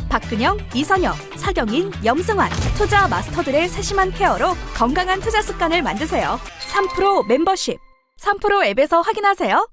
박근영, 이선영, 사경인, 염승환 투자 마스터들의 세심한 케어로 건강한 투자 습관을 만드세요. 3프로 멤버십 3프로 앱에서 확인하세요.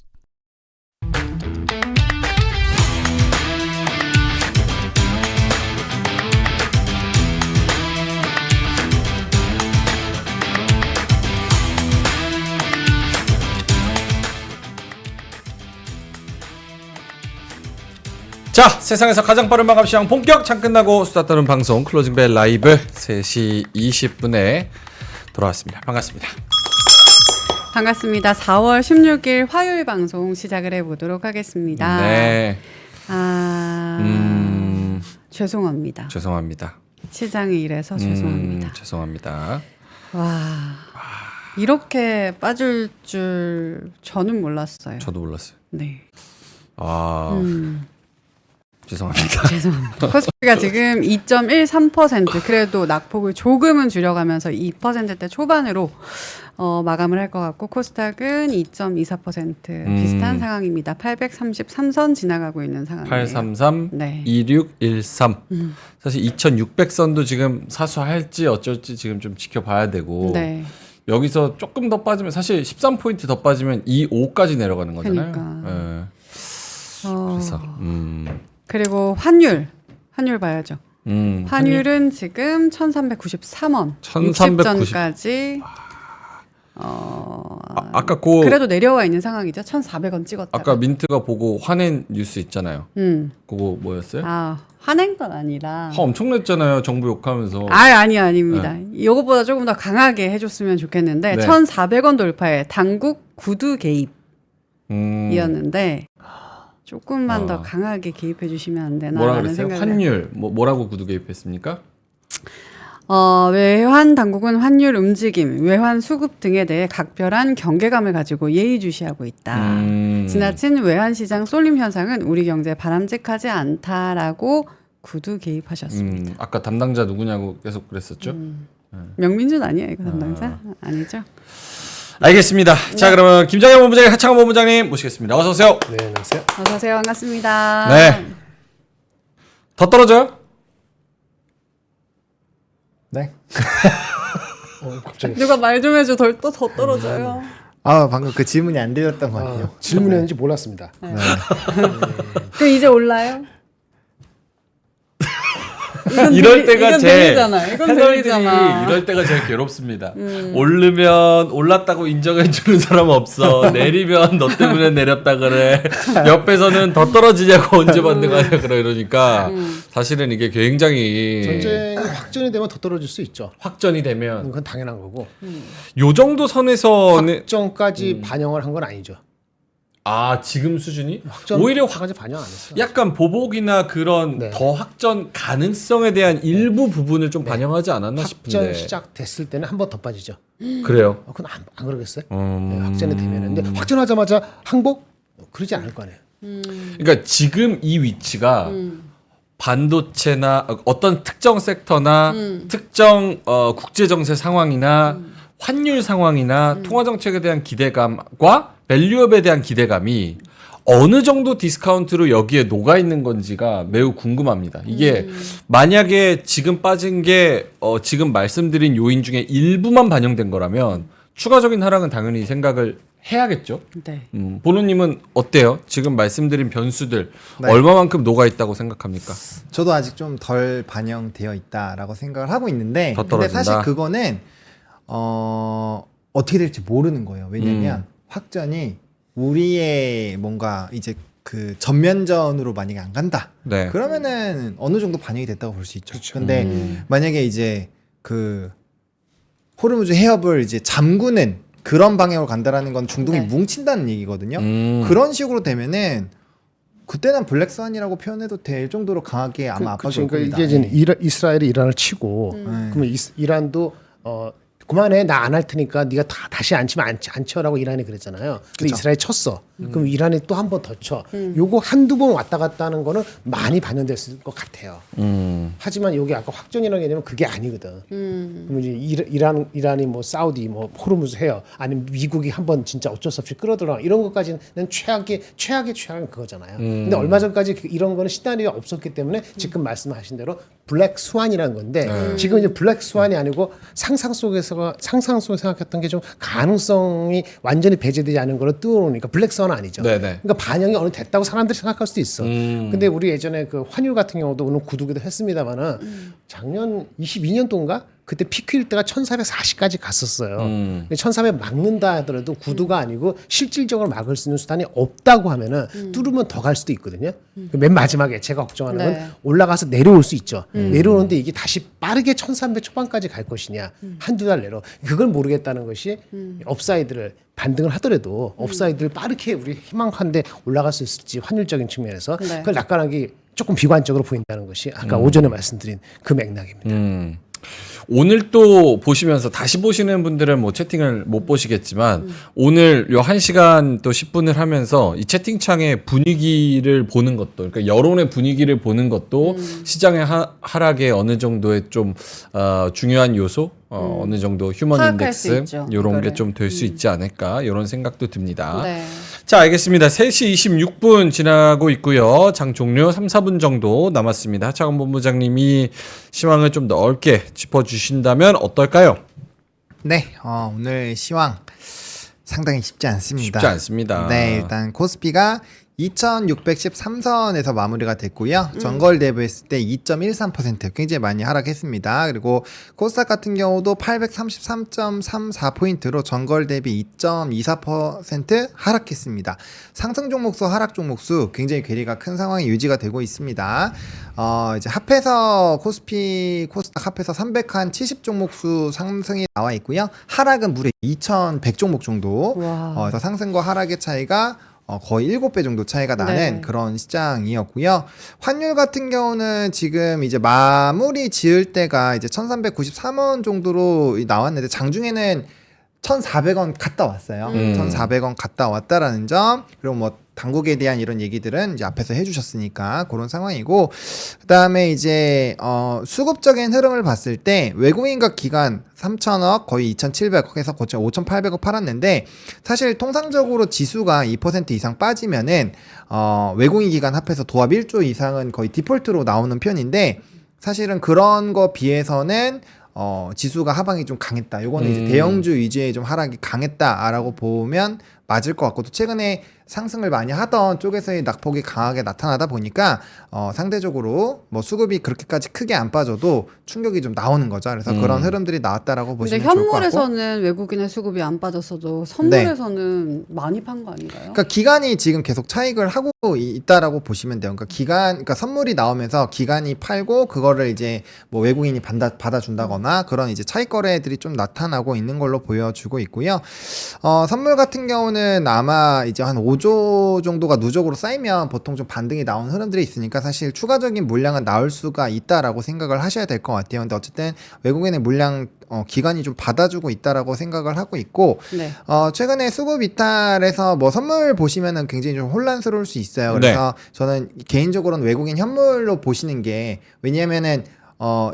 자, 세상에서 가장 빠른 마감 시장 본격 장 끝나고 수다 떠는 방송 클로징벨 라이브 3시 20분에 돌아왔습니다. 반갑습니다. 반갑습니다. 4월 16일 화요일 방송 시작을 해보도록 하겠습니다. 네. 죄송합니다. 죄송합니다. 시장이 이래서 죄송합니다. 죄송합니다. 와, 이렇게 빠질 줄 저는 몰랐어요. 저도 몰랐어요. 네. 죄송합니다. 죄송합니다. 코스피가 지금 2.13% 그래도 낙폭을 조금은 줄여가면서 2%대 초반으로 마감을 할 것 같고 코스닥은 2.24% 비슷한 상황입니다. 833선 지나가고 있는 상황이에요. 833 네. 2613 사실 2600선도 지금 사수할지 어쩔지 지금 좀 지켜봐야 되고 네. 여기서 조금 더 빠지면 사실 13포인트 더 빠지면 25까지 내려가는 거잖아요. 그러니까. 네. 그래서 그리고 환율 봐야죠. 환율은 지금 1393원. 60전까지 아까 그래도 내려와 있는 상황이죠. 1400원 찍었다가. 아까 민트가 보고 화낸 뉴스 있잖아요. 그거 뭐였어요? 화낸 건 아니라. 화 엄청 냈잖아요. 정부 욕하면서. 아닙니다. 이것보다 조금 더 강하게 해줬으면 좋겠는데 네. 1,400원 돌파에 당국 구두 개입이었는데 조금만 더 강하게 개입해 주시면 안 되나 뭐라 라는 그랬어요? 생각을 환율 뭐라고 구두 개입했습니까? 외환 당국은 환율 움직임, 외환 수급 등에 대해 각별한 경계감을 가지고 예의주시하고 있다. 지나친 외환 시장 쏠림 현상은 우리 경제에 바람직하지 않다라고 구두 개입하셨습니다. 아까 담당자 누구냐고 계속 그랬었죠. 명민준 아니에요, 이거 담당자? 아니죠? 알겠습니다. 자, 그러면 김장현 본부장님, 하창원 본부장님 모시겠습니다. 어서 오세요. 네, 안녕하세요. 어서 오세요. 반갑습니다. 네. 더 떨어져요? 네. 갑자기. 누가 말 좀 해줘. 또 더 떨어져요. 방금 그 질문이 안 들렸던 것 같아요. 질문했는지 몰랐습니다. 그럼 이제 올라요? 이럴 때가 이건 제일 들리잖아. 이건 들리잖아. 이럴 때가 제일 괴롭습니다. 오르면 올랐다고 인정해 주는 사람 없어. 내리면 너 때문에 내렸다 그래. 옆에서는 더 떨어지냐고 언제 받는 거냐 그래 이러니까 사실은 이게 굉장히 전쟁이 확전이 되면 더 떨어질 수 있죠. 확전이 되면 그건 당연한 거고. 요 정도 선에서는 확정까지 반영을 한 건 아니죠. 지금 수준이 확전 오히려 까지 반영 안 했어요. 약간 보복이나 그런 네. 더 확전 가능성에 대한 일부 부분을 좀 반영하지 않았나 싶은데. 확전 시작됐을 때는 한 번 더 빠지죠. 그래요. 그건 안 그러겠어요? 네, 확전이 되면. 근데 확전하자마자 항복? 그러지 않을 거 아니에요. 그러니까 지금 이 위치가 반도체나 어떤 특정 섹터나 특정 국제 정세 상황이나 환율 상황이나 통화 정책에 대한 기대감과 밸류업에 대한 기대감이 어느 정도 디스카운트로 여기에 녹아 있는 건지가 매우 궁금합니다. 이게 만약에 지금 빠진 게 지금 말씀드린 요인 중에 일부만 반영된 거라면 추가적인 하락은 당연히 생각을 해야겠죠. 네. 보노님은 어때요? 지금 말씀드린 변수들 네. 얼마만큼 녹아 있다고 생각합니까? 저도 아직 좀 덜 반영되어 있다라고 생각을 하고 있는데, 더 근데 떨어진다. 사실 그거는 어떻게 될지 모르는 거예요. 왜냐면 확전이 우리의 뭔가 이제 그 전면전으로 만약에 안 간다. 네. 그러면은 어느 정도 반영이 됐다고 볼 수 있죠. 근데 만약에 이제 그 호르무즈 해협을 이제 잠그는 그런 방향으로 간다라는 건 중동이 네. 뭉친다는 얘기거든요. 그런 식으로 되면은 그때는 블랙스완이라고 표현해도 될 정도로 강하게 아마 압박이 올 그러니까 겁니다. 이게 이제 이스라엘이 이란을 치고 그러면 이란도 그만해 나 안 할 테니까 네가 다시 안 치면 안 쳐라고 이란이 그랬잖아요. 근데 그쵸. 이스라엘이 쳤어. 그럼 이란이 또 한 번 더 쳐. 요거 한두 번 왔다 갔다 하는 거는 많이 반영됐을 것 같아요. 하지만 여기 아까 확전이라는 개념은 그게 아니거든. 그럼 이제 이란이 뭐 사우디 뭐 호르무즈 해요. 아니면 미국이 한번 진짜 어쩔 수 없이 끌어들어. 이런 것까지는 최악은 그거잖아요. 근데 얼마 전까지 이런 거는 시나리오가 없었기 때문에 지금 말씀하신 대로 블랙 스완이라는 건데 지금 이제 블랙 스완이 아니고 상상 속에서 생각했던 게 좀 가능성이 완전히 배제되지 않은 거로 뜨오르니까 블랙 스완은 아니죠. 네네. 그러니까 반영이 어느 됐다고 사람들이 생각할 수도 있어. 근데 우리 예전에 그 환율 같은 경우도 오늘 구두기도 했습니다만은 작년 22년도인가 그때 피크일 때가 1440까지 갔었어요. 1400 막는다 하더라도 구두가 아니고 실질적으로 막을 수 있는 수단이 없다고 하면은 뚫으면 더 갈 수도 있거든요. 맨 마지막에 제가 걱정하는 건 네. 올라가서 내려올 수 있죠. 내려오는데 이게 다시 빠르게 1300 초반까지 갈 것이냐 한두 달 내로 그걸 모르겠다는 것이 업사이드를 반등을 하더라도 업사이드를 빠르게 우리 희망한데 올라갈 수 있을지 환율적인 측면에서 네. 그걸 낙관하기 조금 비관적으로 보인다는 것이 아까 오전에 말씀드린 그 맥락입니다. 오늘 또 보시면서 다시 보시는 분들은 뭐 채팅을 못 보시겠지만 오늘 요 1시간 또 10분을 하면서 이 채팅창의 분위기를 보는 것도 그러니까 여론의 분위기를 보는 것도 시장의 하락에 어느 정도의 좀 중요한 요소 어느 정도 휴먼 파악할 수 인덱스 있죠, 이런 게 그거를. 좀 될 수 있지 않을까 이런 생각도 듭니다. 네. 자, 알겠습니다. 3시 26분 지나고 있고요. 장 종료 3, 4분 정도 남았습니다. 하창원 본부장님이 시황을 좀 넓게 짚어주신다면 어떨까요? 네, 오늘 시황 상당히 쉽지 않습니다. 쉽지 않습니다. 네, 일단 코스피가 2613선에서 마무리가 됐고요. 전걸 대비했을 때 2.13% 굉장히 많이 하락했습니다. 그리고 코스닥 같은 경우도 833.34포인트로 전걸 대비 2.24% 하락했습니다. 상승 종목수, 하락 종목수 굉장히 괴리가 큰 상황이 유지가 되고 있습니다. 이제 합해서 코스닥 합해서 300한 70 종목수 상승이 나와 있고요. 하락은 무려 2100 종목 정도. 와. 그래서 상승과 하락의 차이가 거의 7배 정도 차이가 나는 네. 그런 시장이었고요. 환율 같은 경우는 지금 이제 마무리 지을 때가 이제 1393원 정도로 나왔는데 장중에는 1,400원 갔다 왔어요. 1,400원 갔다 왔다라는 점. 그리고 뭐 당국에 대한 이런 얘기들은 이제 앞에서 해주셨으니까 그런 상황이고, 그다음에 이제 수급적인 흐름을 봤을 때 외국인과 기관 3,000억 거의 2,700억 해서 거쳐 5,800억 팔았는데, 사실 통상적으로 지수가 2% 이상 빠지면은 외국인 기관 합해서 도합 1조 이상은 거의 디폴트로 나오는 편인데, 사실은 그런 거 비해서는 지수가 하방이 좀 강했다. 요거는 이제 대형주 위주의 좀 하락이 강했다라고 보면 맞을 것 같고, 또 최근에 상승을 많이 하던 쪽에서의 낙폭이 강하게 나타나다 보니까 상대적으로 뭐 수급이 그렇게까지 크게 안 빠져도 충격이 좀 나오는 거죠. 그래서 그런 흐름들이 나왔다라고 근데 보시면 좋을 것 같고. 현물에서는 외국인의 수급이 안 빠졌어도 선물에서는 많이 판 거 아닌가요? 그러니까 기간이 지금 계속 차익을 하고 있다라고 보시면 돼요. 그러니까 선물이 나오면서 기간이 팔고 그거를 이제 뭐 외국인이 받아준다거나 그런 이제 차익 거래들이 좀 나타나고 있는 걸로 보여주고 있고요. 선물 같은 경우는 아마 이제 한 5조 정도가 누적으로 쌓이면 보통 좀 반등이 나온 흐름들이 있으니까 사실 추가적인 물량은 나올 수가 있다라고 생각을 하셔야 될 것 같아요. 근데 어쨌든 외국인의 물량 기간이 좀 받아주고 있다라고 생각을 하고 있고, 네. 최근에 수급 이탈에서 뭐 선물 보시면은 굉장히 좀 혼란스러울 수 있어요. 그래서 저는 개인적으로는 외국인 현물로 보시는 게, 왜냐면은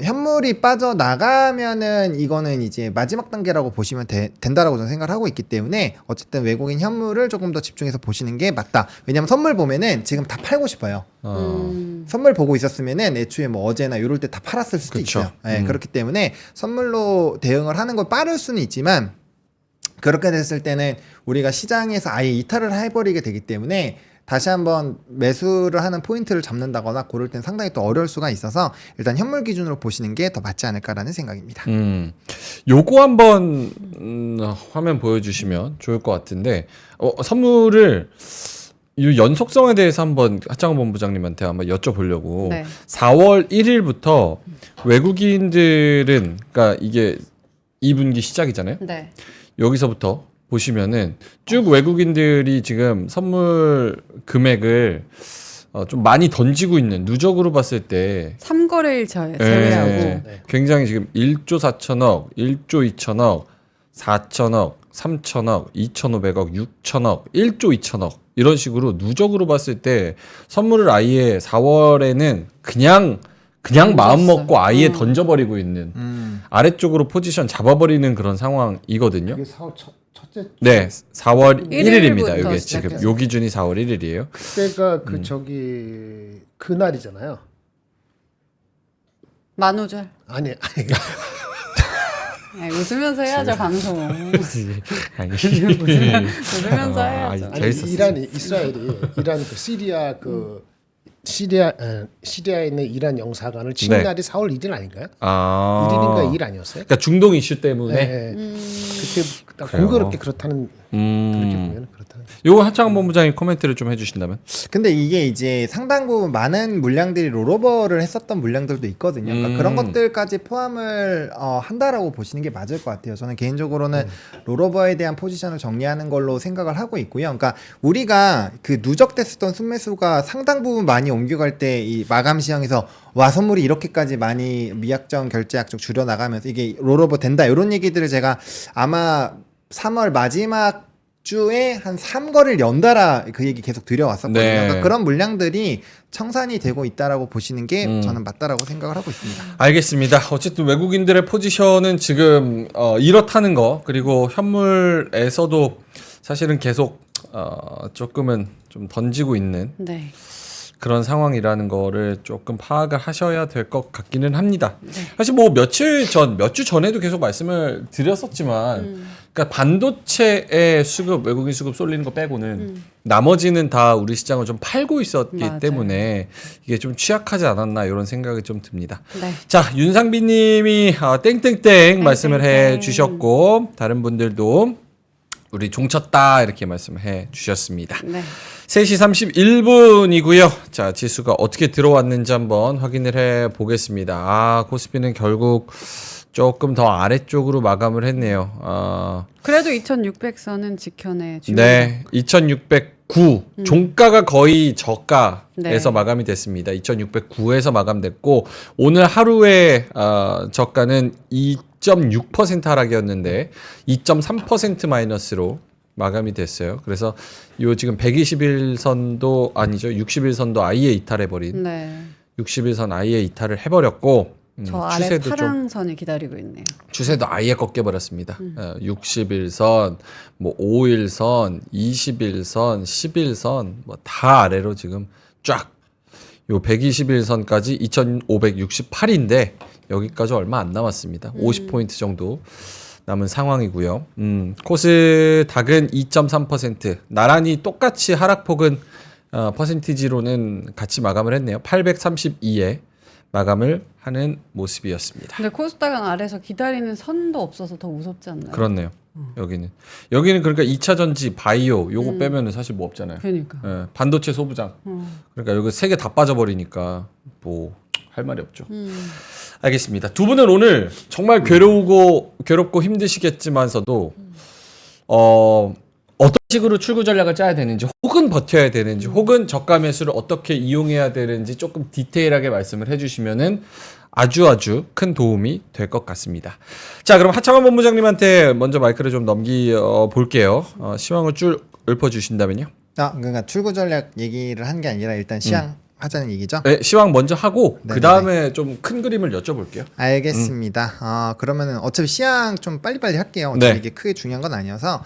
현물이 빠져나가면은 이거는 이제 마지막 단계라고 보시면 된다라고 저는 생각을 하고 있기 때문에 어쨌든 외국인 현물을 조금 더 집중해서 보시는 게 맞다. 왜냐면 선물 보면은 지금 다 팔고 싶어요. 선물 보고 있었으면은 애초에 뭐 어제나 이럴 때 다 팔았을 수도 그쵸. 있어요. 네, 그렇기 때문에 선물로 대응을 하는 건 빠를 수는 있지만, 그렇게 됐을 때는 우리가 시장에서 아예 이탈을 해버리게 되기 때문에 다시 한번 매수를 하는 포인트를 잡는다거나 그럴 땐 상당히 또 어려울 수가 있어서 일단 현물 기준으로 보시는 게 더 맞지 않을까라는 생각입니다. 요거 한번 화면 보여주시면 좋을 것 같은데, 선물을 이 연속성에 대해서 한번 하창원 본부장님한테 한번 여쭤보려고. 네. 4월 1일부터 외국인들은, 그러니까 이게 2분기 시작이잖아요. 네. 여기서부터 보시면은 쭉 외국인들이 지금 선물 금액을 좀 많이 던지고 있는, 누적으로 봤을 때 3거래일 제외하고 굉장히 지금 1조 4천억, 1조 2천억, 4천억, 3천억, 2,500억, 6천억, 1조 2천억 이런 식으로 누적으로 봤을 때 선물을 아예 4월에는 그냥 마음 먹고 아예 던져버리고 있는 아래쪽으로 포지션 잡아버리는 그런 상황이거든요. 이게 4월 첫째 주. 네, 4월 1일입니다. 일일부터 이게 지금 시작해서. 요 기준이 4월 1일이에요. 그때가 그 저기 그날이잖아요. 만우절. 아니 네, 웃으면서 해야죠 방송. 아니, 웃으면서 해야죠. 아니, 아니 재밌었어. 이스라엘이 이란 그 시리아 시리아에 있는 이란 영사관을 친 네. 날이 4월 1일 아닌가요? 아, 1일인가 2일 아니었어요? 그러니까 중동 이슈 때문에. 네. 그때 그래요? 공교롭게 그렇게 보면 그렇다는. 요거 하창원 본부장님 코멘트를 좀 해주신다면. 근데 이게 이제 상당 부분 많은 물량들이 롤오버를 했었던 물량들도 있거든요. 그러니까 그런 것들까지 포함을 한다라고 보시는 게 맞을 것 같아요. 저는 개인적으로는 롤오버에 대한 포지션을 정리하는 걸로 생각을 하고 있고요. 그러니까 우리가 그 누적됐었던 순매수가 상당 부분 많이 옮겨갈 때 이 마감 시장에서 와 선물이 이렇게까지 많이 미약정 결제약정 줄여 나가면서 이게 롤오버 된다 이런 얘기들을 제가 아마 3월 마지막 주에 한 3거를 연달아 그 얘기 계속 드려왔었거든요. 네. 그러니까 그런 물량들이 청산이 되고 있다라고 보시는 게 저는 맞다라고 생각을 하고 있습니다. 알겠습니다. 어쨌든 외국인들의 포지션은 지금 이렇다는 거, 그리고 현물에서도 사실은 계속 조금은 좀 던지고 있는 네. 그런 상황이라는 거를 조금 파악을 하셔야 될 것 같기는 합니다. 사실 뭐 몇 주 전에도 계속 말씀을 드렸었지만, 그러니까 반도체의 수급, 외국인 수급 쏠리는 거 빼고는 나머지는 다 우리 시장을 좀 팔고 있었기 맞아요. 때문에 이게 좀 취약하지 않았나 이런 생각이 좀 듭니다. 네. 자, 윤상빈님이 땡땡땡 말씀을 해 주셨고, 다른 분들도 우리 종쳤다 이렇게 말씀을 해 주셨습니다. 네. 3시 31분이고요. 자, 지수가 어떻게 들어왔는지 한번 확인을 해 보겠습니다. 아, 코스피는 결국 조금 더 아래쪽으로 마감을 했네요. 그래도 2,600선은 지켜내 주면 네, 2,609 종가가 거의 저가에서 네. 마감이 됐습니다. 2,609에서 마감됐고, 오늘 하루의 저가는 2.6% 하락이었는데 2.3% 마이너스로 마감이 됐어요. 그래서 요 지금 121선도 아니죠. 61선도 아예 이탈해버린 네. 61선 아예 이탈을 해버렸고, 저 아래 추세도 좀 파랑선이 기다리고 있네요. 추세도 아예 꺾여버렸습니다. 61선, 뭐 5일선, 21선, 11선 뭐 다 아래로 지금 쫙. 요 121선까지 2,568인데 여기까지 얼마 안 남았습니다. 50포인트 정도 남은 상황이고요. 코스닥은 2.3%, 나란히 똑같이 하락폭은 퍼센티지로는 같이 마감을 했네요. 832에 마감을 하는 모습이었습니다. 근데 코스닥은 아래서 기다리는 선도 없어서 더 무섭지 않나요? 그렇네요. 여기는 그러니까 2차 전지, 바이오 요거 빼면은 사실 뭐 없잖아요. 그러니까. 예, 반도체, 소부장. 그러니까 여기 세 개 다 빠져버리니까 뭐 할 말이 없죠. 알겠습니다. 두 분은 오늘 정말 괴롭고 힘드시겠지만서도 어떤 식으로 출구 전략을 짜야 되는지, 혹은 버텨야 되는지, 혹은 저가 매수를 어떻게 이용해야 되는지 조금 디테일하게 말씀을 해주시면은 아주 큰 도움이 될 것 같습니다. 자, 그럼 하창원 본부장님한테 먼저 마이크를 좀 넘겨볼게요. 시황을 쭉 읊어주신다면요. 그러니까 출구 전략 얘기를 한 게 아니라 일단 시향 하자는 얘기죠. 네, 시황 먼저 하고 네네네. 그 다음에 좀 큰 그림을 여쭤볼게요. 알겠습니다. 그러면은 어차피 시향 좀 빨리빨리 할게요. 어차피 네. 이게 크게 중요한 건 아니어서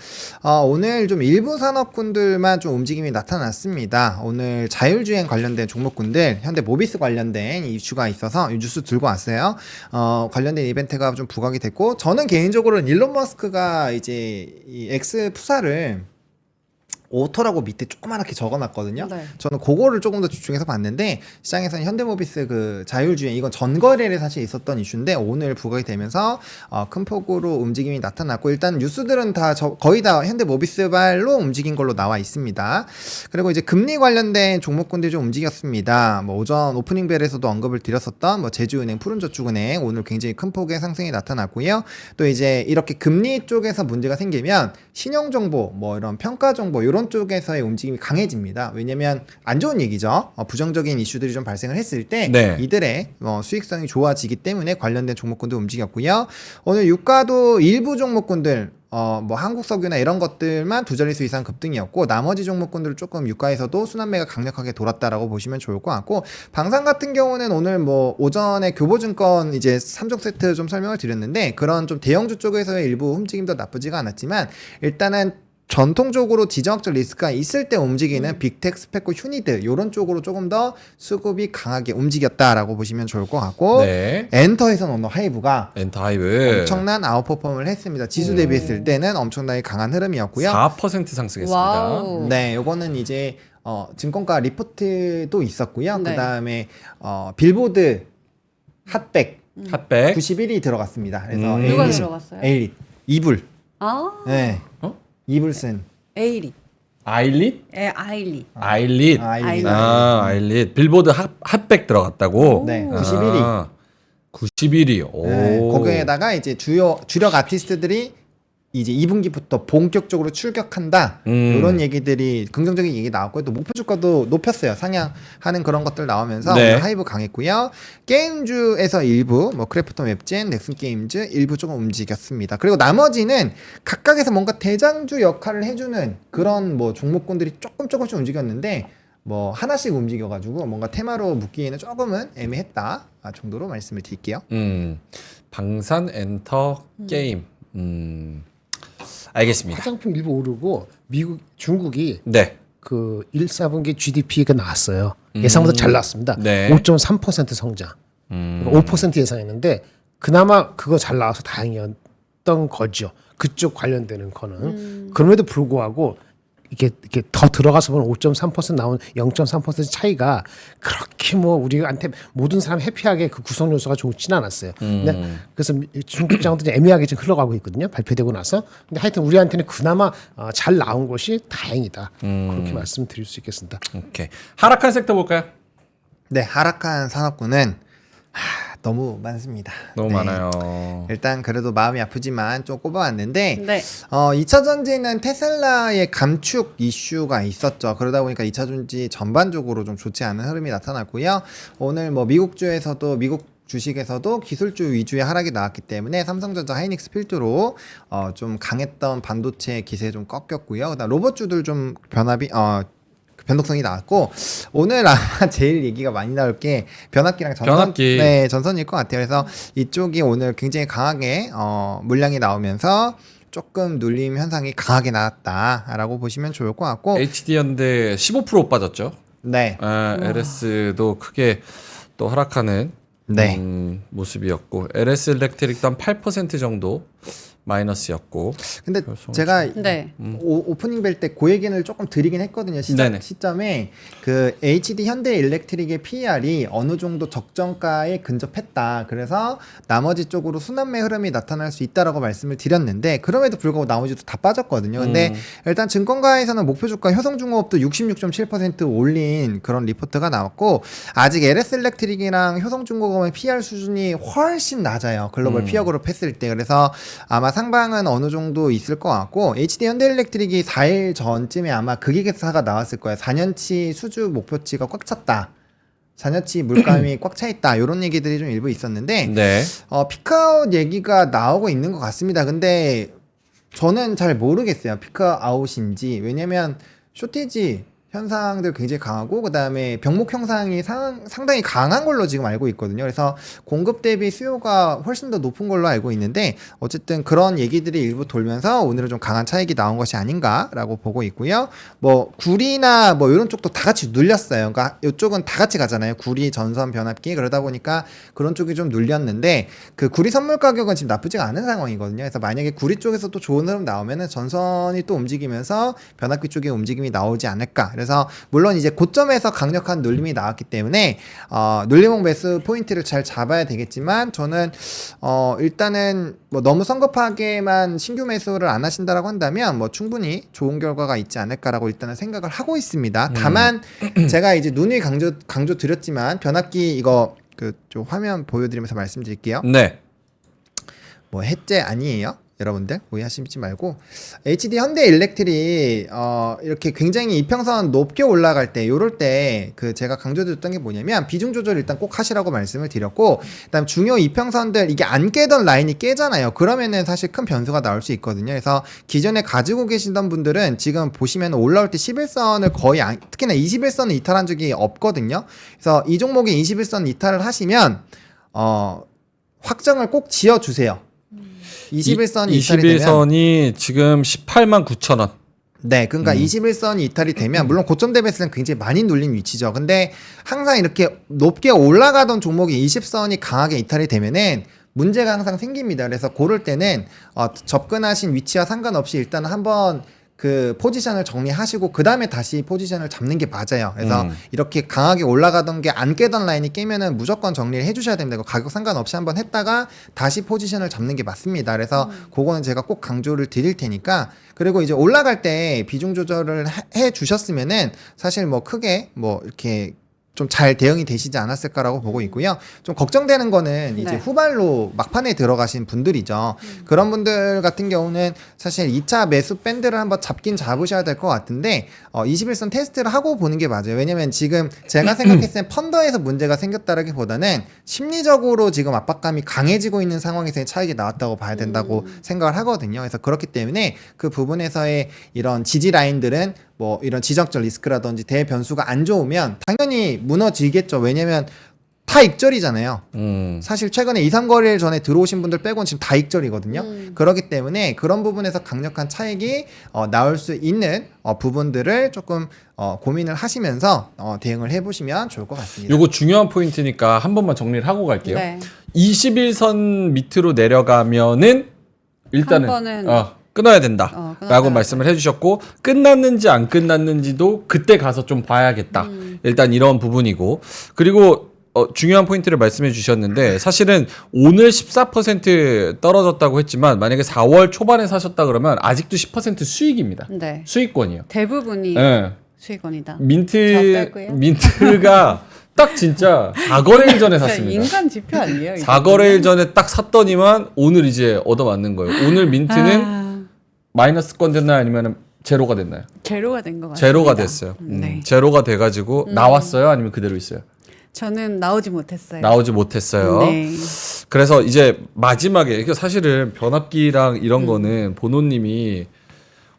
오늘 좀 일부 산업군들만 좀 움직임이 나타났습니다. 오늘 자율주행 관련된 종목군들, 현대 모비스 관련된 이슈가 있어서 이 뉴스 들고 왔어요. 관련된 이벤트가 좀 부각이 됐고, 저는 개인적으로는 일론 머스크가 이제 이 X 푸사를 오토라고 밑에 조그맣게 적어놨거든요. 네. 저는 그거를 조금 더 집중해서 봤는데, 시장에서는 현대모비스 그 자율주행, 이건 전거래를 사실 있었던 이슈인데 오늘 부각이 되면서 큰 폭으로 움직임이 나타났고, 일단 뉴스들은 다 거의 다 현대모비스발로 움직인 걸로 나와 있습니다. 그리고 이제 금리 관련된 종목군들이 좀 움직였습니다. 뭐 오전 오프닝벨에서도 언급을 드렸었던 뭐 제주은행, 푸른저축은행 오늘 굉장히 큰 폭의 상승이 나타났고요. 또 이제 이렇게 금리 쪽에서 문제가 생기면 신용정보, 뭐 이런 평가정보 이런 쪽에서의 움직임이 강해집니다. 왜냐면 안 좋은 얘기죠. 부정적인 이슈들이 좀 발생을 했을 때 네. 이들의 수익성이 좋아지기 때문에 관련된 종목군도 움직였고요. 오늘 유가도 일부 종목군들 뭐 한국석유나 이런 것들만 두 자릿수 이상 급등이었고 나머지 종목군들은 조금 유가에서도 순환매가 강력하게 돌았다라고 보시면 좋을 것 같고 방산 같은 경우는 오늘 뭐 오전에 교보증권 이제 3종 세트 좀 설명을 드렸는데 그런 좀 대형주 쪽에서의 일부 움직임도 나쁘지가 않았지만 일단은 전통적으로 지정학적 리스크가 있을 때 움직이는 빅텍, 스페코, 휴니드 이런 쪽으로 조금 더 수급이 강하게 움직였다라고 보시면 좋을 것 같고 네. 엔터에서는 오늘 하이브가 엔타이브 엄청난 아웃퍼폼을 했습니다. 지수 대비했을 때는 엄청나게 강한 흐름이었고요. 4% 상승했습니다. 와우. 네, 요거는 이제 증권가 리포트도 있었고요. 네. 그다음에 빌보드 핫백 핫백 91이 들어갔습니다. 그래서 누가 에일릿, 들어갔어요? 에일릿 이불. 아, 네. 어? 이불 쓴 에이리. 아일릿? 아일리. 아일릿. 아일릿. 아일릿. 빌보드 핫백 들어갔다고? 네, 91위. 아, 91위. 오. 네, 거기에다가 이제 주력 아티스트들이 이제 2분기부터 본격적으로 출격한다 이런 얘기들이 긍정적인 얘기 나왔고 또 목표 주가도 높였어요. 상향하는 그런 것들 나오면서 네. 오늘 하이브 강했고요. 게임주에서 일부 뭐 크래프톤 웹젠, 넥슨 게임즈 일부 조금 움직였습니다. 그리고 나머지는 각각에서 뭔가 대장주 역할을 해주는 그런 뭐 종목군들이 조금씩 움직였는데 뭐 하나씩 움직여가지고 뭔가 테마로 묶기에는 조금은 애매했다 정도로 말씀을 드릴게요. 방산 엔터 게임. 알겠습니다. 화장품 일부 오르고 중국이 네. 그 1, 4분기 GDP가 나왔어요. 예상보다 잘 나왔습니다. 네. 5.3% 성장. 5% 예상했는데 그나마 그거 잘 나와서 다행이었던 거죠. 그쪽 관련되는 거는. 그럼에도 불구하고 이렇게 더 들어가서 보면 5.3% 나온 0.3% 차이가 그렇게 뭐 우리한테 모든 사람 해피하게 그 구성 요소가 좋지는 않았어요. 근데 그래서 중국 장들이 애매하게 지금 흘러가고 있거든요. 발표되고 나서. 근데 하여튼 우리한테는 그나마 잘 나온 것이 다행이다. 그렇게 말씀드릴 수 있겠습니다. 오케이. 하락한 섹터 볼까요? 네, 하락한 산업군은 너무 많습니다. 너무 네. 많아요. 일단 그래도 마음이 아프지만 좀 꼽아왔는데 네. 2차 전지는 테슬라의 감축 이슈가 있었죠. 그러다 보니까 2차 전지 전반적으로 좀 좋지 않은 흐름이 나타났고요. 오늘 뭐 미국 주식에서도 기술주 위주의 하락이 나왔기 때문에 삼성전자, 하이닉스 필두로 좀 강했던 반도체 기세 좀 꺾였고요. 그다음 로봇주들 좀 변동성이 나왔고 오늘 아마 제일 얘기가 많이 나올 게 변압기랑 변압기. 네, 전선일 것 같아요. 그래서 이쪽이 오늘 굉장히 강하게 물량이 나오면서 조금 눌림 현상이 강하게 나왔다라고 보시면 좋을 것 같고 HD현대 15% 빠졌죠. 네. LS도 크게 또 하락하는 네. 모습이었고 LS 일렉트릭도 한 8% 정도 마이너스였고. 근데 그래서 제가 네. 오프닝 뵐 때 그 얘기를 조금 드리긴 했거든요. 네네. 시점에 그 HD 현대 일렉트릭의 PER이 어느 정도 적정가에 근접했다. 그래서 나머지 쪽으로 순환매 흐름이 나타날 수 있다라고 말씀을 드렸는데 그럼에도 불구하고 나머지도 다 빠졌거든요. 근데 일단 증권가에서는 목표 주가 효성중공업도 66.7% 올린 그런 리포트가 나왔고 아직 LS 일렉트릭이랑 효성중공업의 PER 수준이 훨씬 낮아요. 글로벌 피어 그룹 했을 때. 그래서 아마 상방은 어느 정도 있을 것 같고 HD 현대일렉트릭이 4일 전쯤에 아마 극익에사가 나왔을 거예요. 4년치 수주 목표치가 꽉 찼다. 4년치 물감이 꽉 차 있다. 이런 얘기들이 좀 일부 있었는데 네. 피크아웃 얘기가 나오고 있는 것 같습니다. 근데 저는 잘 모르겠어요. 피크아웃인지. 왜냐면 쇼티지 현상들 굉장히 강하고 그다음에 병목 형상이 상당히 강한 걸로 지금 알고 있거든요. 그래서 공급 대비 수요가 훨씬 더 높은 걸로 알고 있는데 어쨌든 그런 얘기들이 일부 돌면서 오늘은 좀 강한 차익이 나온 것이 아닌가라고 보고 있고요. 뭐 구리나 뭐 이런 쪽도 다 같이 눌렸어요. 그러니까 이쪽은 다 같이 가잖아요. 구리, 전선, 변압기 그러다 보니까 그런 쪽이 좀 눌렸는데 그 구리 선물 가격은 지금 나쁘지가 않은 상황이거든요. 그래서 만약에 구리 쪽에서 또 좋은 흐름 나오면은 전선이 또 움직이면서 변압기 쪽에 움직임이 나오지 않을까. 그래서 물론 이제 고점에서 강력한 눌림이 나왔기 때문에 눌림목 매수 포인트를 잘 잡아야 되겠지만 저는 일단은 뭐 너무 성급하게만 신규 매수를 안 하신다라고 한다면 뭐 충분히 좋은 결과가 있지 않을까라고 일단은 생각을 하고 있습니다. 다만 제가 이제 누누이 강조 드렸지만 변압기 이거 좀 화면 보여드리면서 말씀드릴게요. 네. 뭐 해제 아니에요. 여러분들 오해하시지 말고 HD 현대 일렉트릭 이렇게 굉장히 이평선 높게 올라갈 때 요럴 때 그 제가 강조드렸던 게 뭐냐면 비중 조절 일단 꼭 하시라고 말씀을 드렸고 그다음 중요 이평선들 이게 안 깨던 라인이 깨잖아요. 그러면은 사실 큰 변수가 나올 수 있거든요. 그래서 기존에 가지고 계시던 분들은 지금 보시면 올라올 때 11선을 거의 특히나 21선을 이탈한 적이 없거든요. 그래서 이 종목에 21선 이탈을 하시면 확정을 꼭 지어 주세요. 21선이 이탈이 되면 21선이 지금 18만 9천 원. 네, 그러니까 21선이 이탈이 되면 물론 고점 대비해서는 굉장히 많이 눌린 위치죠. 근데 항상 이렇게 높게 올라가던 종목이 20선이 강하게 이탈이 되면은 문제가 항상 생깁니다. 그래서 고를 때는 접근하신 위치와 상관없이 일단 한번 그 포지션을 정리하시고 그 다음에 다시 포지션을 잡는 게 맞아요. 그래서 이렇게 강하게 올라가던 게 안 깨던 라인이 깨면은 무조건 정리를 해주셔야 됩니다. 가격 상관없이 한번 했다가 다시 포지션을 잡는 게 맞습니다. 그래서 그거는 제가 꼭 강조를 드릴 테니까 그리고 이제 올라갈 때 비중 조절을 해 주셨으면은 사실 뭐 크게 뭐 이렇게 좀 잘 대응이 되시지 않았을까라고 보고 있고요. 좀 걱정되는 거는 이제 네. 후발로 막판에 들어가신 분들이죠. 그런 분들 같은 경우는 사실 2차 매수 밴드를 한번 잡긴 잡으셔야 될 것 같은데 21선 테스트를 하고 보는 게 맞아요. 왜냐면 지금 제가 생각했을 때 펀더에서 문제가 생겼다라기보다는 심리적으로 지금 압박감이 강해지고 있는 상황에서의 차익이 나왔다고 봐야 된다고 생각을 하거든요. 그래서 그렇기 때문에 그 부분에서의 이런 지지 라인들은 뭐 이런 지정적 리스크라든지 대변수가 안 좋으면 당연히 무너지겠죠. 왜냐면 다 익절이잖아요. 사실 최근에 2, 3거래일 전에 들어오신 분들 빼고는 지금 다 익절이거든요. 그렇기 때문에 그런 부분에서 강력한 차익이 나올 수 있는 부분들을 조금 고민을 하시면서 대응을 해보시면 좋을 것 같습니다. 요거 중요한 포인트니까 한 번만 정리를 하고 갈게요. 네. 21선 밑으로 내려가면은 일단은 한 번은 끊어야 된다 끊어야 라고 된다. 말씀을 해주셨고 끝났는지 안 끝났는지도 그때 가서 좀 봐야겠다. 일단 이런 부분이고 그리고 중요한 포인트를 말씀해 주셨는데 사실은 오늘 14% 떨어졌다고 했지만 만약에 4월 초반에 사셨다 그러면 아직도 10% 수익입니다. 네. 수익권이요. 대부분이 네. 수익원이다. 저 민트가 빼고요. 딱 진짜 4거래일 전에 진짜 샀습니다. 인간 지표 아니에요? 4거래일 전에 딱 샀더니만 오늘 이제 얻어맞는 거예요. 오늘 민트는 마이너스권 됐나요? 아니면 제로가 됐나요? 제로가 된 것 같아요. 제로가 됐어요. 네. 제로가 돼가지고 나왔어요? 아니면 그대로 있어요? 저는 나오지 못했어요. 나오지 못했어요. 네. 그래서 이제 마지막에 이게 사실은 변압기랑 이런 거는 보노님이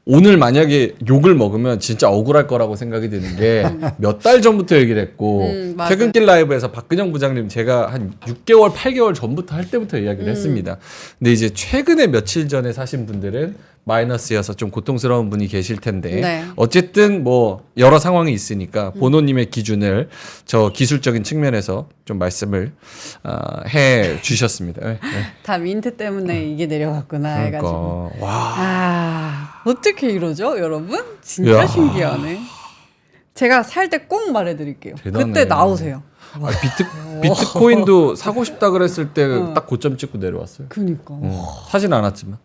오늘 만약에 욕을 먹으면 진짜 억울할 거라고 생각이 드는 게 몇 달 전부터 얘기를 했고 맞아요. 퇴근길 라이브에서 박근영 부장님 제가 한 6개월, 8개월 전부터 할 때부터 이야기를 했습니다. 근데 이제 최근에 며칠 전에 사신 분들은 마이너스여서 좀 고통스러운 분이 계실 텐데 네. 어쨌든 뭐 여러 상황이 있으니까 보노님의 기준을 저 기술적인 측면에서 좀 말씀을 해 주셨습니다. 네. 다 민트 때문에 이게 내려갔구나 해가지고. 그러니까 와. 어떻게 이러죠, 여러분? 진짜 이야. 신기하네. 제가 살 때 꼭 말해드릴게요. 대단해. 그때 나오세요. 비트코인도 사고 싶다 그랬을 때 딱 고점 찍고 내려왔어요. 그니까. 사진 않았지만.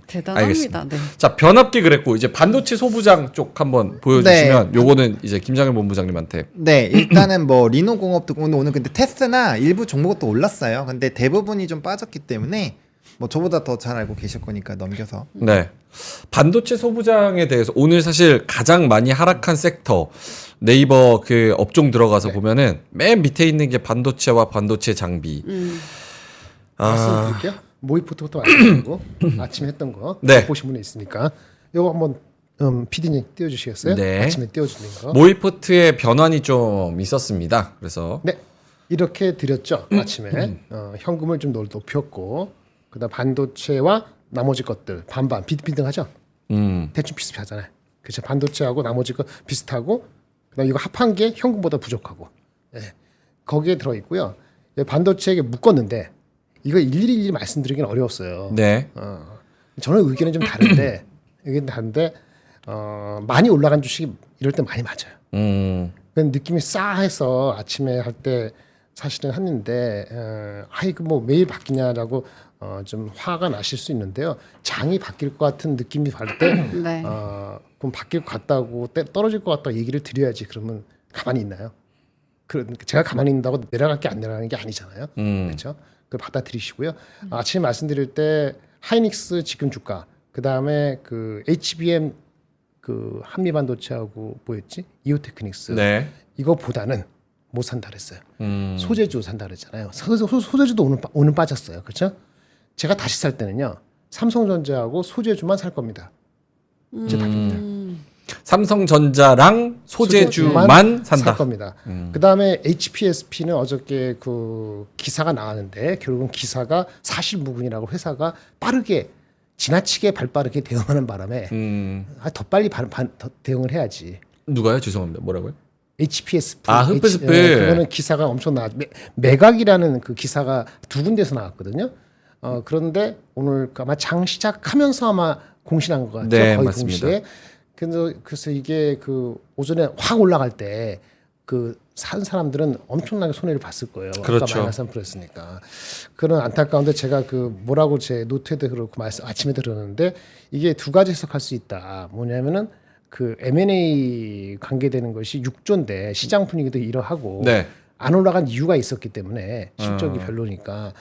대단합니다. 알겠습니다. 네. 자, 변압기 그랬고 이제 반도체 소부장 쪽 한번 보여주시면 요거는 이제 김장현 본부장님한테. 네, 일단은 뭐 리노공업도 오늘 근데 테스나 일부 종목도 올랐어요. 근데 대부분이 좀 빠졌기 때문에 뭐 저보다 더 잘 알고 계실 거니까 넘겨서. 네. 반도체 소부장에 대해서 오늘 사실 가장 많이 하락한 섹터 네이버 그 업종 들어가서 보면은 맨 밑에 있는 게 반도체와 반도체 장비. 말씀드릴게요. 모이포트부터 말씀드리고 아침에 했던 거 네. 보신 분이 있으니까 이거 한번 PD님 띄워주시겠어요? 네. 아침에 띄워주는 거. 모이포트의 변환이 좀 있었습니다. 그래서 네, 이렇게 드렸죠. 아침에 현금을 좀 높였고 그다음 반도체와 나머지 것들 반반 비등비등하죠. 대충 비슷하잖아요. 그렇죠. 반도체하고 나머지 거 비슷하고 그다음 이거 합한 게 현금보다 부족하고 거기에 들어 있고요. 반도체에 묶었는데 이거 일일이 말씀드리기는 어려웠어요. 네. 저는 의견이 좀 다른데 많이 올라간 주식이 이럴 때 많이 맞아요. 그 느낌이 싸해서 아침에 할 때 사실은 했는데 아이고 뭐 매일 바뀌냐라고 좀 화가 나실 수 있는데요. 장이 바뀔 것 같은 느낌이 받을 때 네. 그럼 바뀔 것 같다고 떨어질 것 같다고 얘기를 드려야지. 그러면 가만히 있나요? 제가 가만히 있는다고 내려갈 게 안 내려가는 게 아니잖아요. 그렇죠? 그걸 받아들이시고요. 아침에 말씀드릴 때 하이닉스 지금 주가, 그 다음에 그 HBM 그 한미반도체하고 뭐였지? 이오테크닉스. 네. 이거보다는 못 산다 그랬어요. 소재주 산다 그랬잖아요. 소재주도 오늘 빠졌어요. 그렇죠? 제가 다시 살 때는요. 삼성전자하고 소재주만 살 겁니다. 이제 답입니다. 삼성전자랑 소재주만 산다. 살 겁니다. 그다음에 HPSP는 어저께 그 기사가 나왔는데 결국은 기사가 사실무근이라고 회사가 빠르게 지나치게 발빠르게 대응하는 바람에 더 빨리 더 대응을 해야지. 누가요? 죄송합니다. 뭐라고요? HPSP. HPSP. 그거는 기사가 엄청 매각이라는 그 기사가 두 군데서 나왔거든요. 그런데 오늘 아마 장 시작하면서 아마 공신한 것 같죠. 네, 거의 맞습니다. 동시에. 그래서 이게 그 오전에 확 올라갈 때 그 산 사람들은 엄청나게 손해를 봤을 거예요. 그렇죠. 아까 마이너스 3%였으니까. 그런 안타까운데 제가 그 뭐라고 제 노트에도 그렇고 아침에 들었는데 이게 두 가지 해석할 수 있다. 뭐냐면은 그 M&A 관계되는 것이 6조인데 시장 분위기도 이러하고 네. 안 올라간 이유가 있었기 때문에 실적이 별로니까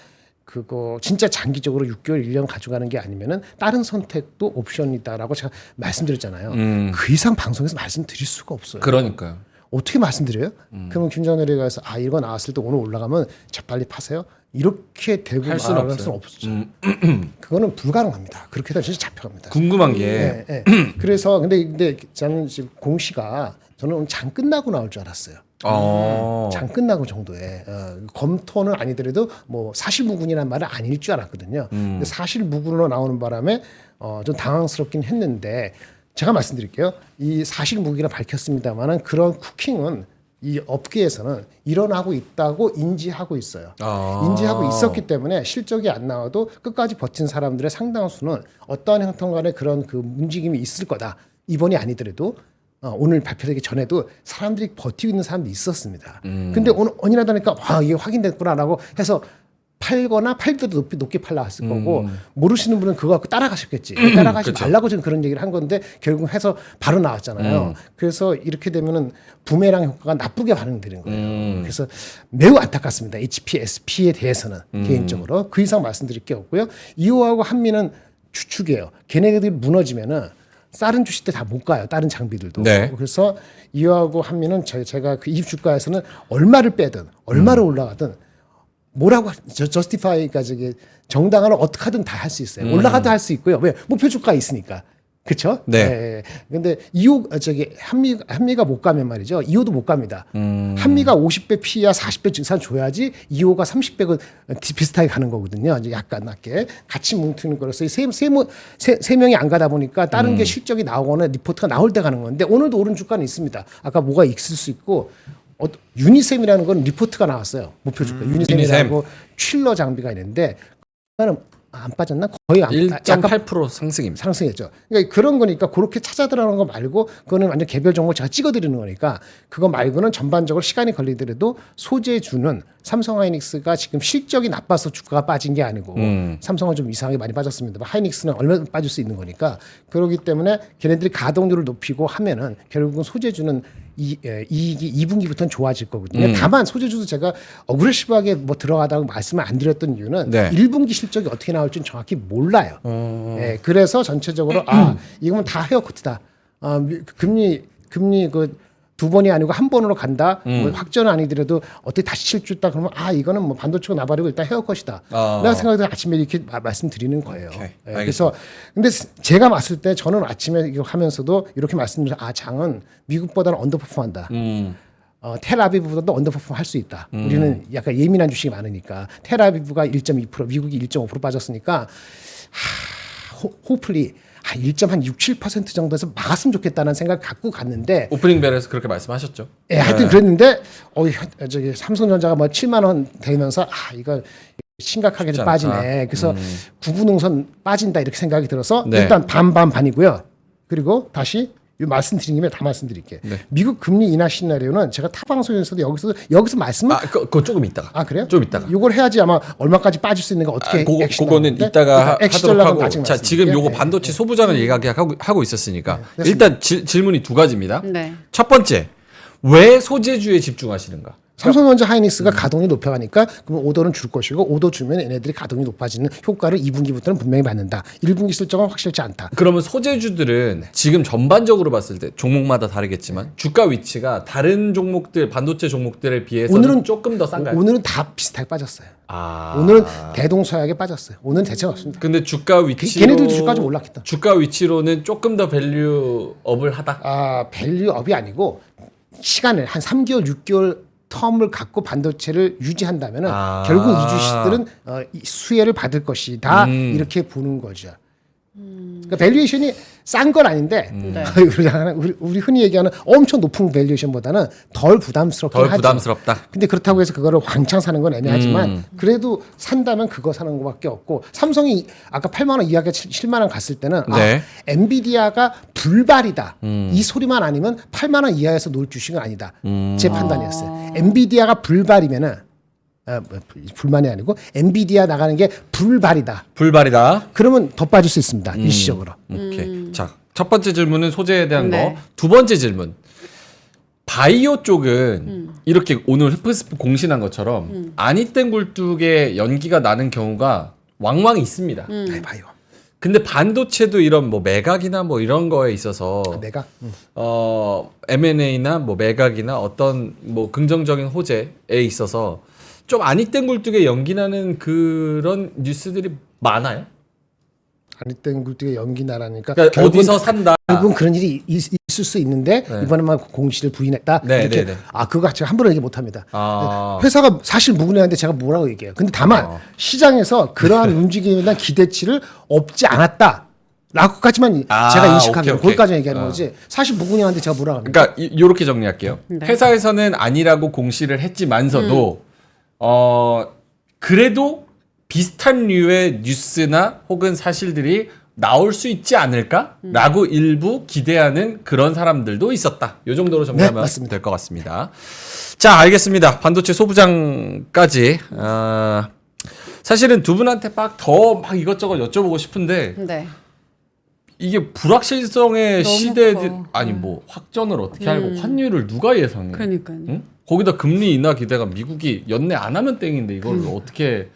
그거 진짜 장기적으로 6개월 1년 가져가는 게 아니면은 다른 선택도 옵션이다라고 제가 말씀드렸잖아요. 그 이상 방송에서 말씀드릴 수가 없어요. 그러니까요. 어떻게 말씀드려요? 그러면 김정일이 가서 이거 나왔을 때 오늘 올라가면 재빨리 파세요. 이렇게 되고 할 수는 말할 수는 없죠. 그거는 불가능합니다. 그렇게 되면 진짜 잡혀갑니다. 궁금한 게 예, 예. 그래서 근데 저는 지금 공시가 저는 오늘 장 끝나고 나올 줄 알았어요. 장 끝나고 정도에 검토는 아니더라도 뭐 사실무근이라는 말은 아닐 줄 알았거든요. 근데 사실무근으로 나오는 바람에 좀 당황스럽긴 했는데 제가 말씀드릴게요. 이 사실무근이라 밝혔습니다만은 그런 쿠킹은 이 업계에서는 일어나고 있다고 인지하고 있어요. 인지하고 있었기 때문에 실적이 안 나와도 끝까지 버틴 사람들의 상당수는 어떠한 형태 간의 그런 그 움직임이 있을 거다. 이번이 아니더라도 오늘 발표되기 전에도 사람들이 버티고 있는 사람도 있었습니다. 근데 오늘 언이라도 하니까 이게 확인됐구나라고 해서 팔거나 팔 때도 높게 팔라 했을 거고 모르시는 분은 그거 갖고 따라가셨겠지. 따라가지 그렇죠. 말라고 지금 그런 얘기를 한 건데 결국 해서 바로 나왔잖아요. 그래서 이렇게 되면은 부메랑 효과가 나쁘게 반응되는 거예요. 그래서 매우 안타깝습니다. HPSP에 대해서는 개인적으로 그 이상 말씀드릴 게 없고요. 이호하고 한미는 주축이에요. 걔네들이 무너지면은 다른 주식 때 다 못 가요. 다른 장비들도. 네. 그래서 이호하고 한미는 제가 그 이 주가에서는 얼마를 빼든 얼마를 올라가든 뭐라고 저스티파이가 저기 정당화를 어떻게 하든 다 할 수 있어요. 올라가도 할 수 있고요. 왜 목표 주가 있으니까. 그렇죠? 네. 근데 이호 한미가 못 가면 말이죠. 이호도 못 갑니다. 한미가 50배 P야 40배 이상 줘야지 이호가 30배가 비슷하게 가는 거거든요. 이제 약간 낮게 같이 뭉트는 거라서 세 명이 안 가다 보니까 다른 게 실적이 나오거나 리포트가 나올 때 가는 건데 오늘도 오른 주가는 있습니다. 아까 뭐가 있을 수 있고 유니셈이라는 건 리포트가 나왔어요. 목표 주가 유니셈이라고 칠러 장비가 있는데 그거는 안 빠졌나? 거의 약간 1.8% 상승입니다. 상승했죠. 그러니까 그런 거니까 그렇게 찾아 들어가는 거 말고 그거는 완전 개별 정보 제가 찍어드리는 거니까 그거 말고는 전반적으로 시간이 걸리더라도 소재주는 삼성하이닉스가 지금 실적이 나빠서 주가가 빠진 게 아니고 삼성은 좀 이상하게 많이 빠졌습니다. 하이닉스는 얼마나 빠질 수 있는 거니까 그렇기 때문에 걔네들이 가동률을 높이고 하면은 결국은 소재주는 이익이 2분기부터는 좋아질 거거든요. 다만 소재주도 제가 어그레시브하게 뭐 들어가다고 말씀을 안 드렸던 이유는 네. 1분기 실적이 어떻게 나올지는 정확히 몰라요. 그래서 전체적으로 이거면 다 헤어커트다. 금리 그 두 번이 아니고 한 번으로 간다. 뭐 확전은 아니더라도 어떻게 다시 실주다 그러면 이거는 뭐 반도체가 나발이고 일단 헤어컷이다. 내가 생각해서 아침에 이렇게 말씀드리는 거예요. 그래서 근데 제가 봤을 때 저는 아침에 이거 하면서도 이렇게 말씀드려 장은 미국보다는 언더퍼폼한다. 텔아비브보다도 언더퍼폼 할 수 있다. 우리는 약간 예민한 주식이 많으니까 텔아비브가 1.2% 미국이 1.5% 빠졌으니까 호플리 1.6, 7% 정도에서 막았으면 좋겠다는 생각을 갖고 갔는데 오프닝 벨에서 그렇게 말씀하셨죠. 예, 하여튼 그랬는데 저기 삼성전자가 뭐 7만 원 되면서 이거 심각하게 쉽지 빠지네. 않다. 그래서 구분응선 빠진다 이렇게 생각이 들어서 네. 일단 반이고요. 그리고 다시 말씀드린 김에 다 말씀드릴게요. 네. 미국 금리 인하 시나리오는 제가 타 방송에서도 여기서 말씀을 그거 조금 있다가. 그래요? 좀 있다가. 이걸 해야지 아마 얼마까지 빠질 수 있는가 어떻게 그거는 이따가 하도록 하고. 나중에 자, 지금 요거 말씀드릴게요. 반도체 소부장을 얘기하고 있었으니까 네, 일단 질문이 두 가지입니다. 네. 첫 번째, 왜 소재주에 집중하시는가? 삼성전자 하이닉스가 가동이 높여가니까 그럼 오더는 줄 것이고 오더 주면 얘네들이 가동이 높아지는 효과를 2분기부터는 분명히 받는다. 1분기 실적은 확실치 않다. 그러면 소재주들은 지금 전반적으로 봤을 때 종목마다 다르겠지만 주가 위치가 다른 종목들 반도체 종목들에 비해서 오늘은 조금 더 싼가요? 오늘은 다 비슷하게 빠졌어요. 아. 오늘은 대동소이하게 빠졌어요. 오늘은 대체가 없습니다. 근데 주가 위치로 걔네들도 주가 좀 올랐겠다. 주가 위치로는 조금 더 밸류업을 하다. 아, 밸류업이 아니고 시간을 한 3개월, 6개월 텀을 갖고 반도체를 유지한다면은 결국 이 주식들은 이 수혜를 받을 것이다 이렇게 보는 거죠. 그러니까 밸류에이션이 싼 건 아닌데 네. 우리 흔히 얘기하는 엄청 높은 밸류에이션보다는 덜 부담스럽긴 덜 하죠. 부담스럽다. 근데 그렇다고 해서 그거를 왕창 사는 건 애매하지만 그래도 산다면 그거 사는 것밖에 없고 삼성이 아까 8만 원 이하가 7만 원 갔을 때는 네. 엔비디아가 불발이다. 이 소리만 아니면 8만 원 이하에서 놓을 주식은 아니다. 제 판단이었어요. 엔비디아가 불발이면은 불만이 아니고 엔비디아 나가는 게 불발이다. 불발이다. 그러면 더 빠질 수 있습니다. 일시적으로. 오케이. 자, 첫 번째 질문은 소재에 대한 네. 거. 두 번째 질문. 바이오 쪽은 이렇게 오늘 흡스프 공신한 것처럼 아니땡 굴뚝에 연기가 나는 경우가 왕왕 있습니다. 네, 봐요. 근데 반도체도 이런 뭐 매각이나 뭐 이런 거에 있어서 내가 M&A나 뭐 매각이나 어떤 뭐 긍정적인 호재에 있어서 좀 아니땡 굴뚝에 연기나는 그런 뉴스들이 많아요. 아니땡 굴뚝에 연기 나라니까 그러니까 어디서 산다. 결국은 그런 일이 있을 수 있는데 네. 이번에만 공시를 부인했다. 네, 이렇게 네, 네. 그거 제가 함부로 얘기 못합니다. 아. 회사가 사실 무근해하는데 제가 뭐라고 얘기해요. 근데 다만 시장에서 그러한 움직임이나 기대치를 없지 않았다. 라고까지만 제가 인식하면 오케이. 거기까지 얘기하는 거지. 사실 무근해하는데 제가 뭐라고 합니까? 그러니까 요렇게 정리할게요. 네. 회사에서는 아니라고 공시를 했지만서도 그래도 비슷한 류의 뉴스나 혹은 사실들이 나올 수 있지 않을까라고 일부 기대하는 그런 사람들도 있었다. 요 정도로 정리하면 맞습니다. 될 것 같습니다. 자, 알겠습니다. 반도체 소부장까지 사실은 두 분한테 막 이것저것 여쭤보고 싶은데 네. 이게 불확실성의 너무 시대에 커. 아니 뭐 확전을 어떻게 알고 환율을 누가 예상해? 그러니까요. 응? 거기다 금리 인하 기대가 미국이 연내 안 하면 땡인데 이걸 어떻게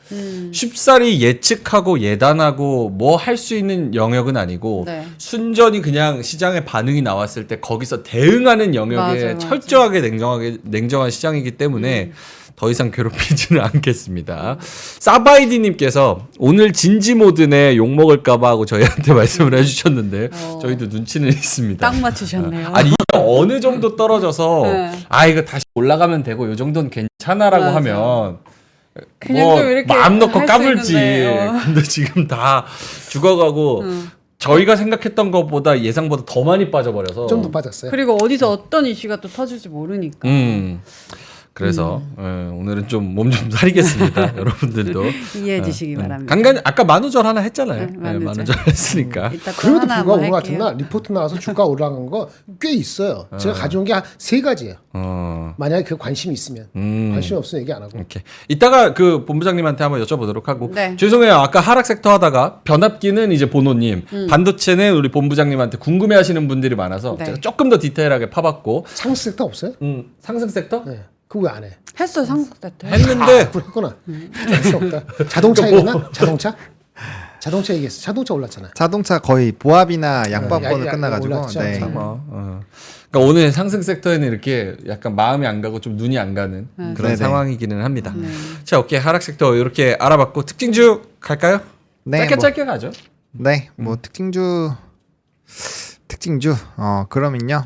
쉽사리 예측하고 예단하고 뭐 할 수 있는 영역은 아니고 네. 순전히 그냥 시장의 반응이 나왔을 때 거기서 대응하는 영역에 맞아요. 철저하게 냉정한 시장이기 때문에 더 이상 괴롭히지는 않겠습니다. 사바이디님께서 오늘 진지 모드 내 욕 먹을까봐 하고 저희한테 말씀을 해주셨는데 저희도 눈치는 있습니다. 딱 맞추셨네요. 아니 이게 어느 정도 떨어져서 네. 이거 다시 올라가면 되고 요 정도는 괜찮아라고 맞아. 하면 그냥 뭐 좀 이렇게 마음 놓고 할수 까불지. 있는데, 근데 지금 다 죽어가고 저희가 생각했던 것보다 예상보다 더 많이 빠져버려서 좀 더 빠졌어요. 그리고 어디서 어떤 이슈가 또 터질지 모르니까. 그래서 오늘은 좀 몸 좀 사리겠습니다. 여러분들도 이해해 주시기 바랍니다. 간간히 아까 만우절 하나 했잖아요. 네, 만우절. 만우절 했으니까. 이따 또 그래도 하나 불구하고 한번 오늘 같은 할게요. 날 리포트 나와서 주가 올라간 거 꽤 있어요. 제가 가져온 게 한 3가지예요. 만약에 그 관심이 있으면. 관심이 없으면 얘기 안 하고. 이렇게 이따가 그 본부장님한테 한번 여쭤보도록 하고 네. 죄송해요 아까 하락 섹터 하다가 변압기는 이제 보노님 반도체는 우리 본부장님한테 궁금해하시는 분들이 많아서 네. 제가 조금 더 디테일하게 파봤고 상승 섹터 없어요? 상승 섹터 네. 그거 왜 안 해? 했어요 삼국 대표. 했는데 그걸 했구나. 할수 없다. 자동차 얘기나? 자동차 얘기했어. 자동차 올랐잖아. 자동차 거의 보합이나 양방권으로 야, 끝나가지고. 올랐죠. 네. 그러니까 오늘 상승 섹터에는 이렇게 약간 마음이 안 가고 좀 눈이 안 가는 그런 네네. 상황이기는 합니다. 자, 오케이 하락 섹터 이렇게 알아봤고 특징주 갈까요? 네, 짧게 가죠. 네, 뭐 특징주 그러면요.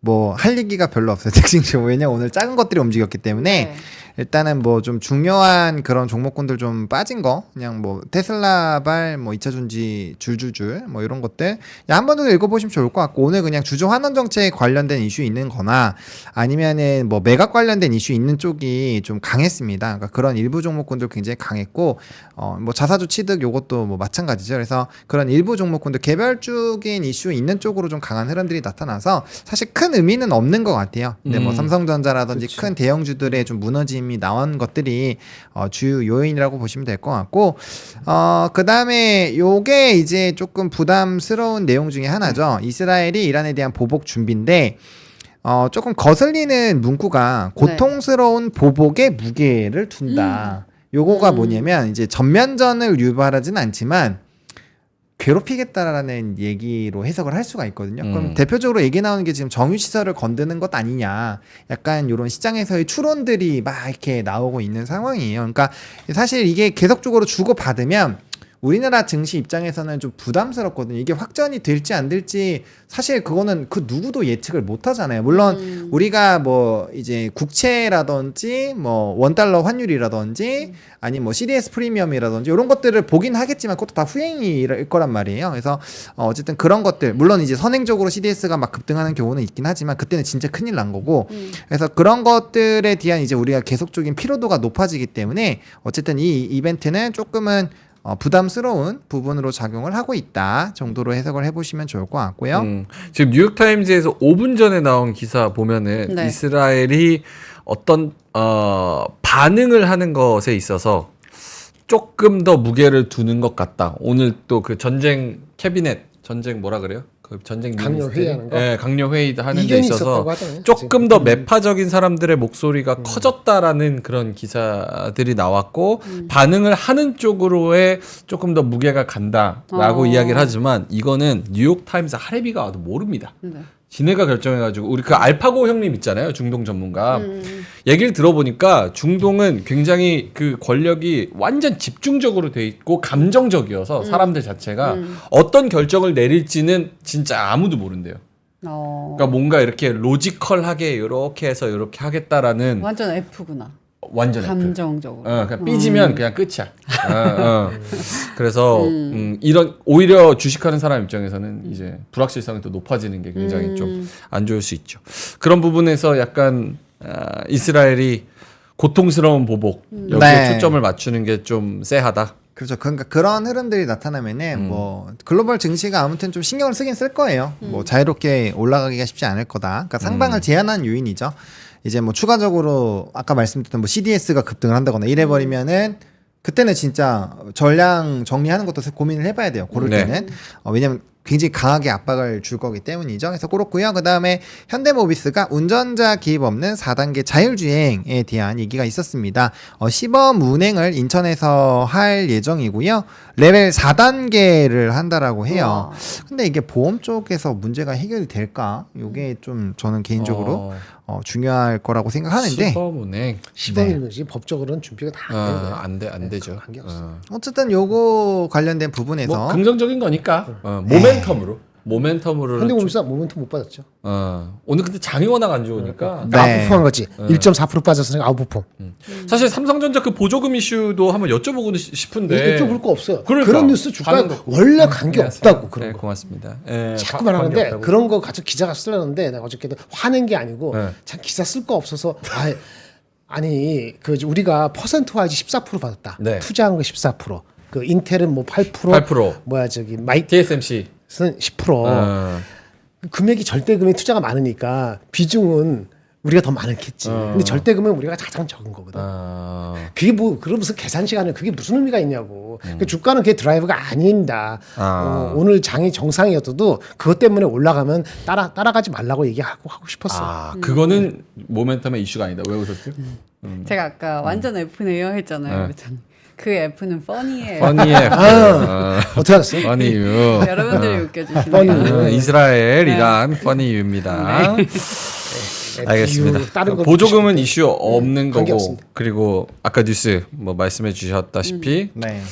뭐 할 얘기가 별로 없어요. 특징주. 왜냐 오늘 작은 것들이 움직였기 때문에 네. 일단은 뭐 좀 중요한 그런 종목군들 좀 빠진 거 그냥 뭐 테슬라발 뭐 2차 전지 줄줄줄 뭐 이런 것들 한 번 더 읽어보시면 좋을 것 같고 오늘 그냥 주주 환원 정책 관련된 이슈 있는 거나 아니면은 뭐 매각 관련된 이슈 있는 쪽이 좀 강했습니다. 그러니까 그런 일부 종목군들 굉장히 강했고 뭐 자사주 취득 요것도 뭐 마찬가지죠. 그래서 그런 일부 종목군들 개별적인 이슈 있는 쪽으로 좀 강한 흐름들이 나타나서 사실 큰 의미는 없는 것 같아요. 근데 뭐 삼성전자라든지 그치. 큰 대형주들의 좀 무너짐이 나온 것들이 주요 요인이라고 보시면 될 것 같고 그 다음에 요게 이제 조금 부담스러운 내용 중에 하나죠. 이스라엘이 이란에 대한 보복 준비인데 조금 거슬리는 문구가 고통스러운 보복에 무게를 둔다. 요거가 뭐냐면 이제 전면전을 유발하진 않지만 괴롭히겠다라는 얘기로 해석을 할 수가 있거든요. 그럼 대표적으로 얘기 나오는 게 지금 정유시설을 건드는 것 아니냐. 약간 이런 시장에서의 추론들이 막 이렇게 나오고 있는 상황이에요. 그러니까 사실 이게 계속적으로 주고받으면 우리나라 증시 입장에서는 좀 부담스럽거든요. 이게 확전이 될지 안 될지 사실 그거는 그 누구도 예측을 못 하잖아요. 물론 우리가 뭐 이제 국채라든지 뭐 원달러 환율이라든지 아니 뭐 CDS 프리미엄이라든지 이런 것들을 보긴 하겠지만 그것도 다 후행일 거란 말이에요. 그래서 어쨌든 그런 것들 물론 이제 선행적으로 CDS가 막 급등하는 경우는 있긴 하지만 그때는 진짜 큰일 난 거고 그래서 그런 것들에 대한 이제 우리가 계속적인 피로도가 높아지기 때문에 어쨌든 이 이벤트는 조금은 부담스러운 부분으로 작용을 하고 있다 정도로 해석을 해보시면 좋을 것 같고요. 지금 뉴욕타임즈에서 5분 전에 나온 기사 보면은 네. 이스라엘이 어떤 반응을 하는 것에 있어서 조금 더 무게를 두는 것 같다. 오늘 또 그 전쟁 캐비넷 전쟁 뭐라 그래요? 그 전쟁 강요 미니스트리? 회의하는 거? 네, 강요 회의 하는 데 이견이 있어서 있었다고 하잖아요. 조금 더 매파적인 사람들의 목소리가 커졌다라는 그런 기사들이 나왔고 반응을 하는 쪽으로의 조금 더 무게가 간다라고 이야기를 하지만 이거는 뉴욕 타임스 하레비가 와도 모릅니다. 네. 지네가 결정해가지고 우리 그 알파고 형님 있잖아요, 중동 전문가. 얘기를 들어보니까 중동은 굉장히 그 권력이 완전 집중적으로 돼 있고 감정적이어서 사람들 자체가 어떤 결정을 내릴지는 진짜 아무도 모른대요. 그러니까 뭔가 이렇게 로지컬하게 이렇게 해서 이렇게 하겠다라는 완전 F구나. 완전 감정적으로. 그냥 삐지면 그냥 끝이야. 그래서 이런 오히려 주식하는 사람 입장에서는 이제 불확실성이 더 높아지는 게 굉장히 좀 안 좋을 수 있죠. 그런 부분에서 약간 이스라엘이 고통스러운 보복 여기에 네. 초점을 맞추는 게 좀 쎄하다. 그렇죠. 그러니까 그런 흐름들이 나타나면은 뭐 글로벌 증시가 아무튼 좀 신경을 쓰긴 쓸 거예요. 뭐 자유롭게 올라가기가 쉽지 않을 거다. 그러니까 상방을 제한한 요인이죠. 이제 뭐 추가적으로 아까 말씀드렸던 뭐 CDS가 급등을 한다거나 이래버리면은 그때는 진짜 전량 정리하는 것도 고민을 해봐야 돼요. 고를 네. 때는 왜냐면 굉장히 강하게 압박을 줄 거기 때문이죠. 그래서 그렇고요. 그 다음에 현대모비스가 운전자 기입 없는 4단계 자율주행에 대한 얘기가 있었습니다. 시범 운행을 인천에서 할 예정이고요. 레벨 4단계를 한다라고 해요. 근데 이게 보험 쪽에서 문제가 해결이 될까? 이게 좀 저는 개인적으로 중요할 거라고 생각하는데 시범운행 시범이지 법적으로는 준비가 다 안 돼. 안 되죠. 관계없어. 어쨌든 요거 관련된 부분에서 뭐 긍정적인 거니까 모멘텀으로 현대모비스가 모멘텀 못 받았죠. 오늘 근데 장이 워낙 안 좋으니까 네. 아웃퍼폼한 거지. 1.4% 빠졌으니까 아웃퍼폼. 사실 삼성전자 그 보조금 이슈도 한번 여쭤보고 싶은데 여쭤볼 거 없어요. 그러니까. 그런 뉴스 주가 반응도 없고. 원래 관계 없다고 그런 네, 거. 고맙습니다. 예, 자꾸만 관계 하는데 없다고. 그런 거 가지고 기자가 쓰려는데 내가 어저께도 화낸 게 아니고 네. 참 기사 쓸 거 없어서 아니 그 이리가 퍼센트 와이즈 14% 받았다. 네. 투자한 거 14%. 그 인텔은 뭐 8%, 8%. 뭐야 저기 마이크는 TSMC 10%. 금액이 절대금이 투자가 많으니까 비중은 우리가 더 많겠지. 근데 절대금은 우리가 가장 적은 거거든. 그게 뭐 그런 무슨 계산 시간에 그게 무슨 의미가 있냐고. 그 주가는 그게 드라이브가 아닙니다. 오늘 장이 정상이었어도 그것 때문에 올라가면 따라가지 말라고 얘기하고 하고 싶었어. 그거는 모멘텀의 이슈가 아니다. 왜 웃었어요? 제가 아까 완전 F네요 했잖아요. 네. 그 F는 펀이에요. 퍼니의 어떻게 알았어? 퍼니유. 여러분들이 웃겨주시네요. 이스라엘, 이란 퍼니유입니다. 알겠습니다. 다른 거 보조금은 이슈 없는 관계 거고 없습니다. 그리고 아까 뉴스 뭐 말씀해 주셨다시피 네.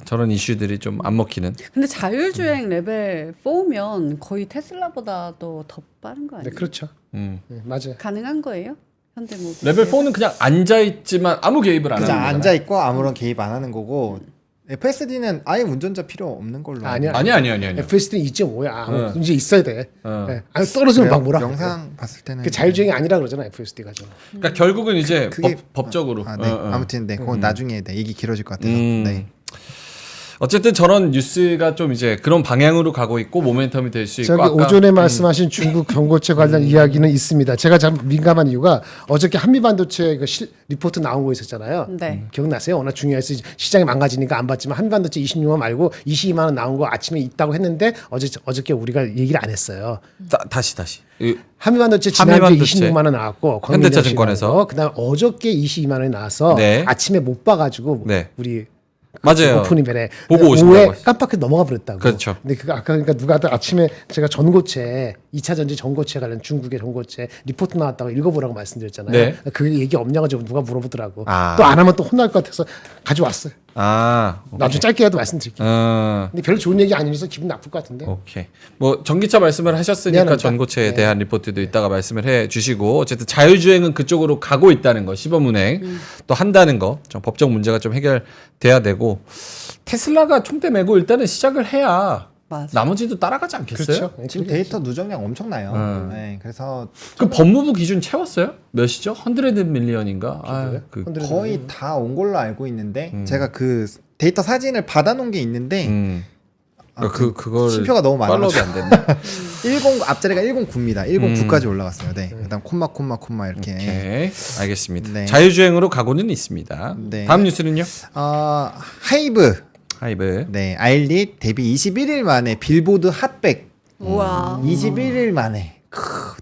저런 이슈들이 좀 안 먹히는. 근데 자율주행 레벨 4면 거의 테슬라보다도 더 빠른 거 네, 아니에요? 그렇죠. 네, 맞아요. 가능한 거예요? 현대모비스 레벨 4는 그냥 앉아 있지만 아무 개입을 안 그냥 하는 거잖아요. 앉아 있고 아무런 개입 안 하는 거고 FSD는 아예 운전자 필요 없는 걸로. 아니야. 아니야. FSD는 2.5야. 이제 있어야 돼. 네. 아니, 떨어지면 막 뭐라. 영상 봤을 때는 그 자율주행이 아니라 그러잖아 FSD가 좀. 그러니까 결국은 이제 그게- 법적으로. 네. 아무튼 네. 그건 나중에 네. 얘기 길어질 것 같아서. 네. 어쨌든 저런 뉴스가 좀 이제 그런 방향으로 가고 있고 모멘텀이 될 수 있고 저기 오전에 말씀하신 중국 경고체 관련 이야기는 있습니다. 제가 참 민감한 이유가 어저께 한미반도체 리포트 나온 거 있었잖아요. 네. 기억나세요? 워낙 중요해서 시장이 망가지니까 안 봤지만 한미반도체 26만 말고 22만 원 나온 거 아침에 있다고 했는데 어저께 우리가 얘기를 안 했어요. 다시 한미반도체 지난주에 한미반도체. 26만 원 나왔고 현대차증권에서. 그다음 어저께 22만 원이 나와서 네. 아침에 못 봐가지고 네. 우리 맞아요. 오프닝벨에 보고 오신다고 오후에 하셨어요. 깜빡 넘어가 버렸다고. 그렇죠. 근데 그거 아까 그러니까 누가 아침에 제가 전고체 2차 전지 전고체 관련 중국의 전고체 리포트 나왔다고 읽어보라고 말씀드렸잖아요. 네. 그 얘기 없냐고 좀 누가 물어보더라고. 아. 또 안 하면 또 혼날 것 같아서 가져왔어요. 나중에 오케이. 짧게라도 말씀드릴게요. 어, 근데 별로 좋은 얘기 아니면서 기분 나쁠 것 같은데. 오케이. 뭐 전기차 말씀을 하셨으니까 미안합니다. 전고체에 네. 대한 리포트도 이따가 말씀을 해 주시고 어쨌든 자율주행은 그쪽으로 가고 있다는 거 시범운행 또 한다는 거 좀 법적 문제가 좀 해결돼야 되고 테슬라가 총대 메고 일단은 시작을 해야 맞아. 나머지도 따라가지 않겠어요? 그렇죠. 지금 데이터 누적량 엄청나요. 네, 그래서 그 법무부 기준 채웠어요? 몇이죠? 100 밀리언인가? 그 거의 다 온 걸로 알고 있는데 제가 그 데이터 사진을 받아놓은 게 있는데 그걸 심표가 너무 많아서 팔로우도 안 됐네. 10 앞자리가 109입니다. 109까지 올라갔어요. 네. 그다음 콤마 이렇게. 오케이. 알겠습니다. 네. 자율주행으로 가고는 있습니다. 네. 다음 뉴스는요? 하이브. 네, 아일릿 데뷔 21일 만에 빌보드 핫백. 우와. 21일 만에.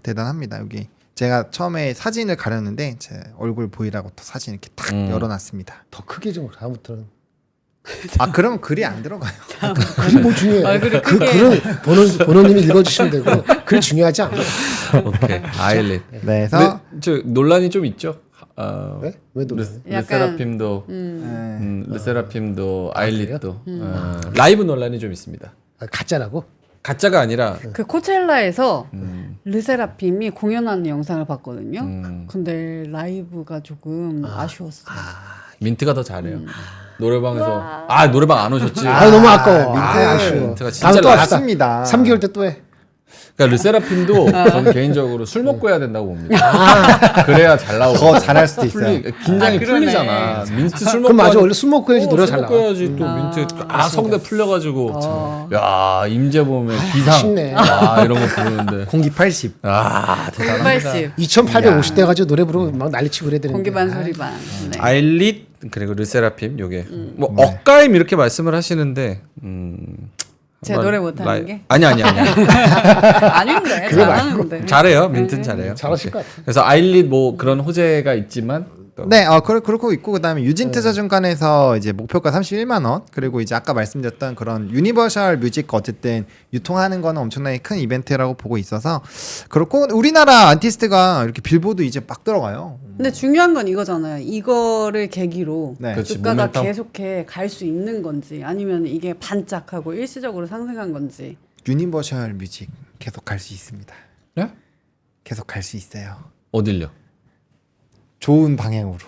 대단합니다. 여기 제가 처음에 사진을 가렸는데 제 얼굴 보이라고 또 사진 이렇게 탁 열어놨습니다. 더 크게 좀 다음부터는. 아, 그러면 글이 안 들어가요. 글이 뭐 중요해요. 얼굴이 그 글은 번호님이 읽어주시면 되고 글 중요하지 않아요. 오케이. 아일릿. 네, 그래서 근데 저 논란이 좀 있죠. 네? 왜 놀라요? 약간, 르세라핌도 르세라핌도 아, 아일릿도 라이브 논란이 좀 있습니다. 가짜라고? 가짜가 아니라 그 코첼라에서 르세라핌이 공연하는 영상을 봤거든요. 근데 라이브가 조금 아쉬웠어요. 민트가 더 잘해요. 노래방에서 노래방 안 오셨지. 너무 아까워. 민트. 아쉬워. 민트가 진짜 다음에 또 합시다. 맞습니다. 3개월 때 또 해. 그러니까 르세라핌도 저는 개인적으로 술 먹고 해야 된다고 봅니다. 그래야 잘 나오고 더 잘할 수도 있어요. 긴장이 그러네. 풀리잖아. 민트 술 먹고 그럼 맞아. 하니- 원래 술 먹고 해야지 노래가 잘 술 먹고 나와. 해야지 또 민트 성대 풀려가지고 야 임재범의 기상 아쉽네. 이런 거 부르는데 공기 80. 대단합니다. 180. 2,850대 가지고 노래 부르고 막 난리치고 그래야 되는데. 공기 반 소리 반. 네. 아일릿 그리고 르세라핌 요게 뭐 억가임 이렇게 말씀을 하시는데 제 한번 노래 못하는 게? 아니 아닌데. 잘하는데. 잘해요 민트는 잘해요 잘하실 것 오케이. 같아요. 그래서 아일릿 뭐 그런 호재가 있지만 또 네, 그렇고 있고 그다음에 유진투자증권에서 이제 목표가 31만 원 그리고 이제 아까 말씀드렸던 그런 유니버셜 뮤직 어쨌든 유통하는 거는 엄청나게 큰 이벤트라고 보고 있어서 그렇고 우리나라 아티스트가 이렇게 빌보드 이제 막 들어가요. 근데 중요한 건 이거잖아요. 이거를 계기로 네. 그렇지, 주가가 모멘텀. 계속해 갈 수 있는 건지 아니면 이게 반짝하고 일시적으로 상승한 건지. 유니버셜 뮤직 계속 갈 수 있습니다. 네? 계속 갈 수 있어요. 어딜요? 좋은 방향으로.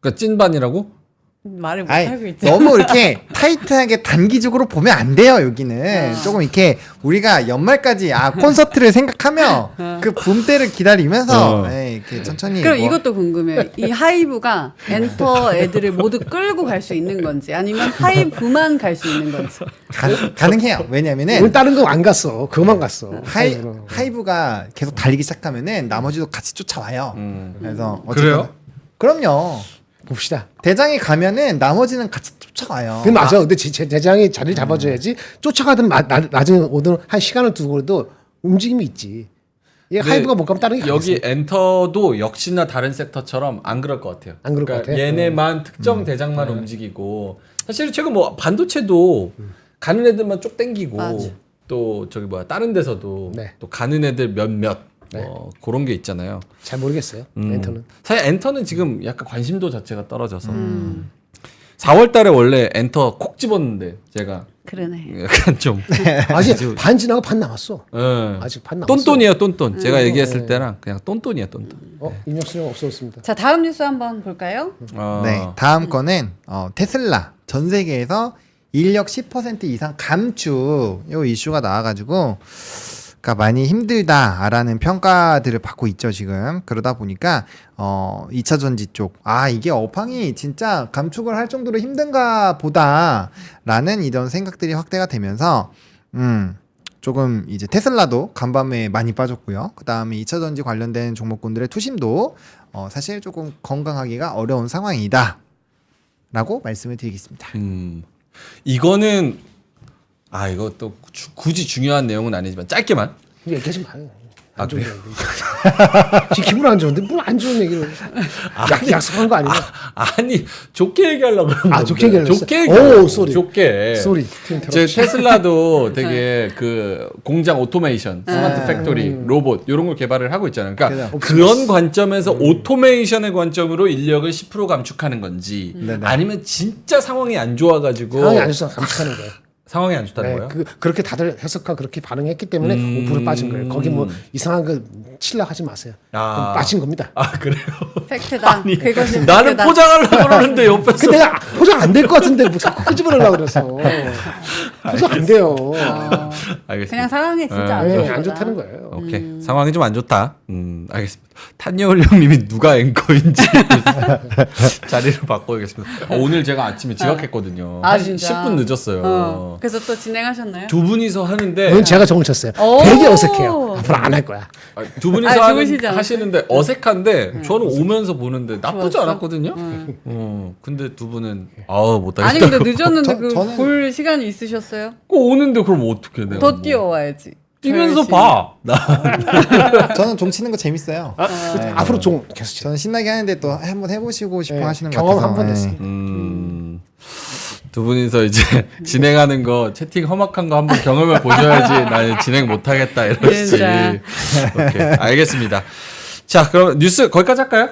그러니까 찐반이라고? 말을 못 아이, 하고 있죠. 너무 이렇게 타이트하게 단기적으로 보면 안 돼요. 여기는 조금 이렇게 우리가 연말까지 콘서트를 생각하며 그 붐 때를 기다리면서 이렇게 천천히. 그럼 뭐- 이것도 궁금해요. 이 하이브가 엔터 애들을 모두 끌고 갈 수 있는 건지 아니면 하이브만 갈 수 있는 건지. 가능해요. 왜냐면은 오늘 다른 거 안 갔어. 그거만 갔어. 하이브가 계속 달리기 시작하면은 나머지도 같이 쫓아와요. 그래서 어쨌든- 그래요? 그럼요. 봅시다. 대장이 가면은 나머지는 같이 쫓아와요. 그 맞아. 근데 대장이 자리를 잡아줘야지. 쫓아가든 나중에 오든 한 시간을 두고도 움직임이 있지. 얘 근데 하이브가 못 가면 다른 게 여기 가겠어. 엔터도 역시나 다른 섹터처럼 안 그럴 것 같아요. 안 그럴 것 같아요? 얘네만 특정 대장만 움직이고 사실 최근 뭐 반도체도 가는 애들만 쭉 땡기고 맞아. 또 저기 뭐야 다른 데서도 네. 또 가는 애들 몇몇 그런 게 있잖아요. 잘 모르겠어요. 엔터는. 사실 엔터는 지금 약간 관심도 자체가 떨어져서 4월달에 원래 엔터 콕 집었는데 제가 그러네. 약간 좀 아직 반 지나고 반 남았어. 예. 아직 반 남았어. 똔똔이에요 똔똔. 제가 얘기했을 때랑 그냥 똔똔이에요 똔똔. 인력수령 없어졌습니다. 자 다음 뉴스 한번 볼까요? 네, 다음 거는 테슬라 전 세계에서 인력 10% 이상 감축 요 이슈가 나와가지고 많이 힘들다라는 평가들을 받고 있죠, 지금. 그러다 보니까 2차 전지 쪽 이게 업황이 진짜 감축을 할 정도로 힘든가 보다라는 이런 생각들이 확대가 되면서 조금 이제 테슬라도 간밤에 많이 빠졌고요. 그다음에 2차 전지 관련된 종목군들의 투심도 사실 조금 건강하기가 어려운 상황이다라고 말씀을 드리겠습니다. 이거는 이것도 굳이 중요한 내용은 아니지만 짧게만. 얘기하지 마요. 아, 안 좋은 그래요? 얘기. 지금 기분 안 좋은데 뭘 안 좋은 얘기를 약속한 거 아니야? 아니 좋게 얘기하려고 그런 건데. 좋게 얘기하려고 좋게 했어? 얘기하려고 오, 쏘리. 좋게. 쏘리. 제 테슬라도 되게 그 공장 오토메이션, 스마트 팩토리, 로봇 이런 걸 개발을 하고 있잖아요. 그러니까 그런 관점에서 오토메이션의 관점으로 인력을 10% 감축하는 건지 네네. 아니면 진짜 상황이 안 좋아가지고 상황이 안 좋아서 감축하는 거예요. 상황이 안 좋다는 네, 거예요? 그렇게 다들 해석하고 그렇게 반응했기 때문에 5% 빠진 거예요. 거기 뭐 이상한 거 칠락하지 마세요. 그럼 빠진 겁니다. 그래요? 팩트다. 그것이 나는 팩트다. 포장하려고 그러는데 옆에서 근데 내가 포장 안 될 것 같은데 뭐 자꾸 끄집어내려고 그래서 포장 안 돼요. 알겠습니다. 그냥 상황이 진짜 안 네, 좋은 안 거다. 좋다는 거예요. 오케이. 상황이 좀 안 좋다. 알겠습니다. 탄여울 형님이 누가 앵커인지 자리를 바꿔야겠습니다. 오늘 제가 아침에 지각했거든요. 아, 한 진짜? 10분 늦었어요. 그래서 또 진행하셨나요? 두 분이서 하는데 오늘 제가 정을 쳤어요. 오. 되게 어색해요. 앞으로 안 할 거야. 두 분이서 좋으시지 않았어요? 하시는데 어색한데 저는 오면서 보는데 나쁘지 좋았어? 않았거든요. 근데 두 분은 못하겠다. 아니 근데 늦었는데 저는- 볼 시간이 있으셨어요? 오는데 그럼 어떻게 내가 더 뭐. 뛰어와야지. 뛰면서 저희 봐. 저는 종 치는 거 재밌어요. 네. 앞으로 좀 계속 쳐. 저는 신나게 하는데 또 한번 해보시고 싶어 네, 하시는 것 경험 같아서. 한 번 네. 됐습니다. 두 분이서 이제 진행하는 거 채팅 험악한 거 한번 경험해 보셔야지 나는 진행 못하겠다 이러시. 진짜. 오케이 알겠습니다. 자 그럼 뉴스 거기까지 할까요?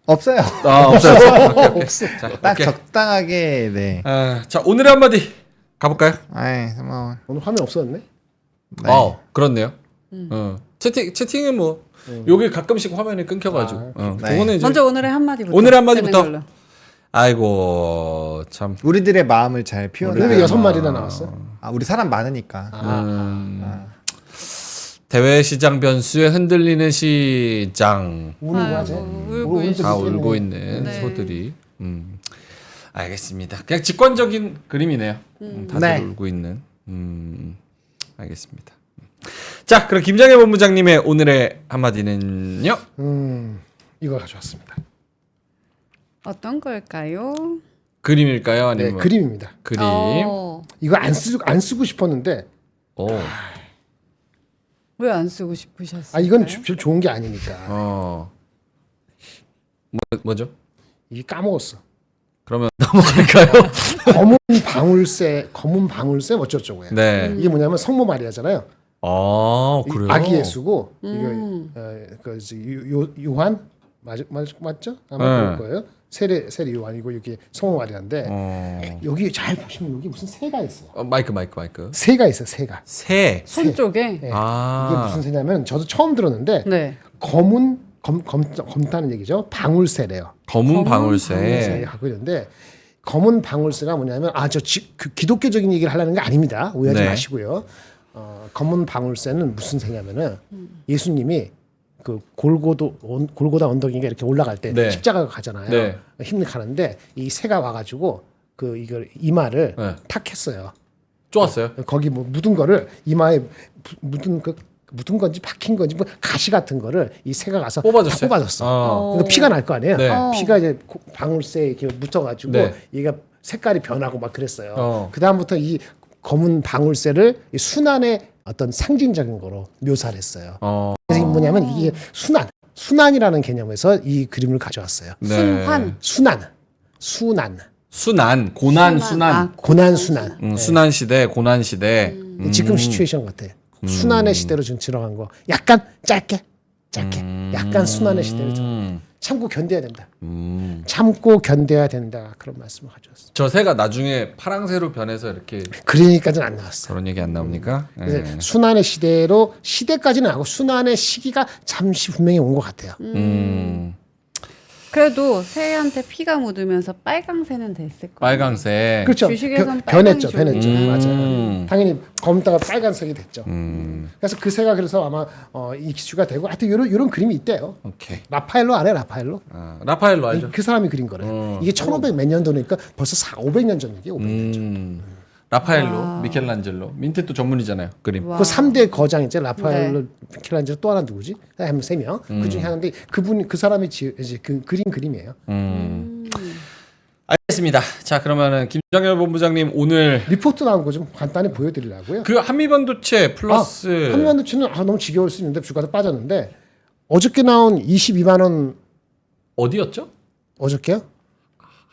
없어요. 없어요. 오케이. 자, 딱 오케이. 적당하게 네. 자 오늘의 한마디 가볼까요? 뭐 오늘 화면 없었네. 네. 그렇네요. 채팅은 뭐 여기 가끔씩 화면이 끊겨가지고 네. 그거는 이제 먼저 오늘의 한마디부터. 오늘의 한마디부터. 되는 걸로. 아이고 참. 우리들의 마음을 잘 표현하는. 근데 왜 6마리나 나왔어? 우리 사람 많으니까. 대외 시장 변수에 흔들리는 시장. 우는 거 하지? 울고 오른쪽 다 밑에 울고 있는 있는 네. 소들이. 알겠습니다. 그냥 직관적인 그림이네요. 다들 네. 울고 있는. 알겠습니다. 자, 그럼 김장애 본부장님의 오늘의 한마디는요? 이걸 가져왔습니다. 어떤 걸까요? 그림일까요? 네, 아니면 그림입니다. 그림? 이거 안 쓰고 싶었는데 오. 왜 안 쓰고 싶으셨어요? 이건 별 좋은 게 아니니까. 뭐죠? 이게 까먹었어. 그러면 넘어갈까요? 검은 방울새 어쩌고저쩌고요. 네. 이게 뭐냐면 성모 마리아잖아요. 그래요? 아기 예수고 이거 요한 맞죠? 아마 그럴 거예요. 세례 요한이고 여기 성모 마리아인데 여기 잘 보시면 여기 무슨 새가 있어요. 마이크. 새가 있어, 새가. 새. 손 쪽에. 네. 이게 무슨 새냐면 저도 처음 들었는데 네. 검다는 얘기죠. 방울새래요. 검은 방울새. 방울새 하고 있는데 검은 방울새가 뭐냐면 그 기독교적인 얘기를 하려는 게 아닙니다. 오해하지 네. 마시고요. 검은 방울새는 무슨 새냐면은 예수님이 그 골고다 언덕인가 이렇게 올라갈 때 네. 십자가 가잖아요. 네. 힘을 가는데 이 새가 와가지고 그 이걸 이마를 네. 탁 했어요. 좋았어요. 거기 뭐 묻은 거를 이마에 묻은 건지 박힌 건지 뭐 가시 같은 거를 이 새가 가서 뽑아줬어요? 다 뽑아줬어. 그러니까 피가 날 거 아니에요. 네. 피가 이제 방울새에 이렇게 묻어가지고 네. 얘가 색깔이 변하고 막 그랬어요. 어. 그 다음부터 이 검은 방울새를 이 순환의 어떤 상징적인 거로 묘사를 했어요. 그래서 이게 뭐냐면 이게 순환이라는 개념에서 이 그림을 가져왔어요. 네. 순환, 고난, 순환. 고난 순환. 순환 시대, 고난 시대. 지금 시츄에이션 같아. 순환의 시대로 지금 들어간 거. 약간 짧게. 약간 순환의 시대로 참고 견뎌야 된다. 참고 견뎌야 된다. 그런 말씀을 가져왔어요. 저 새가 나중에 파랑새로 변해서 이렇게 그러니까지는 안 나왔어. 그런 얘기 안 나옵니까? 그래서 순환의 시대로 시대까지는 하고 순환의 시기가 잠시 분명히 온 것 같아요. 그래도 새한테 피가 묻으면서 빨강새는 됐을 거예요. 빨강색. 그렇죠. 주식에선 변했죠, 빨강이 변했죠. 좋은 맞아요. 당연히 검다가 빨간색이 됐죠. 그래서 그 새가 그래서 아마 이슈가 되고 하여튼 이런 그림이 있대요. 오케이. 라파엘로 알아요, 라파엘로? 라파엘로 알죠. 그 사람이 그린 거래요. 이게 1500 몇 년도니까 벌써 500년 전 얘기예요, 500년 전. 라파엘로, 미켈란젤로. 민트 또 전문이잖아요. 그림. 와. 그 3대 거장 있죠. 라파엘로, 네. 미켈란젤로 또 하나 누구지? 한 3명. 그 중에 하나인데 그 사람이 이제 그 그린 그림이에요. 알겠습니다. 자, 그러면은 김정열 본부장님 오늘 리포트 나온 거 좀 간단히 보여드리려고요. 그 한미반도체 플러스 한미반도체는 너무 지겨울 수 있는데 주가도 빠졌는데 어저께 나온 22만 원 어디였죠? 어저께요?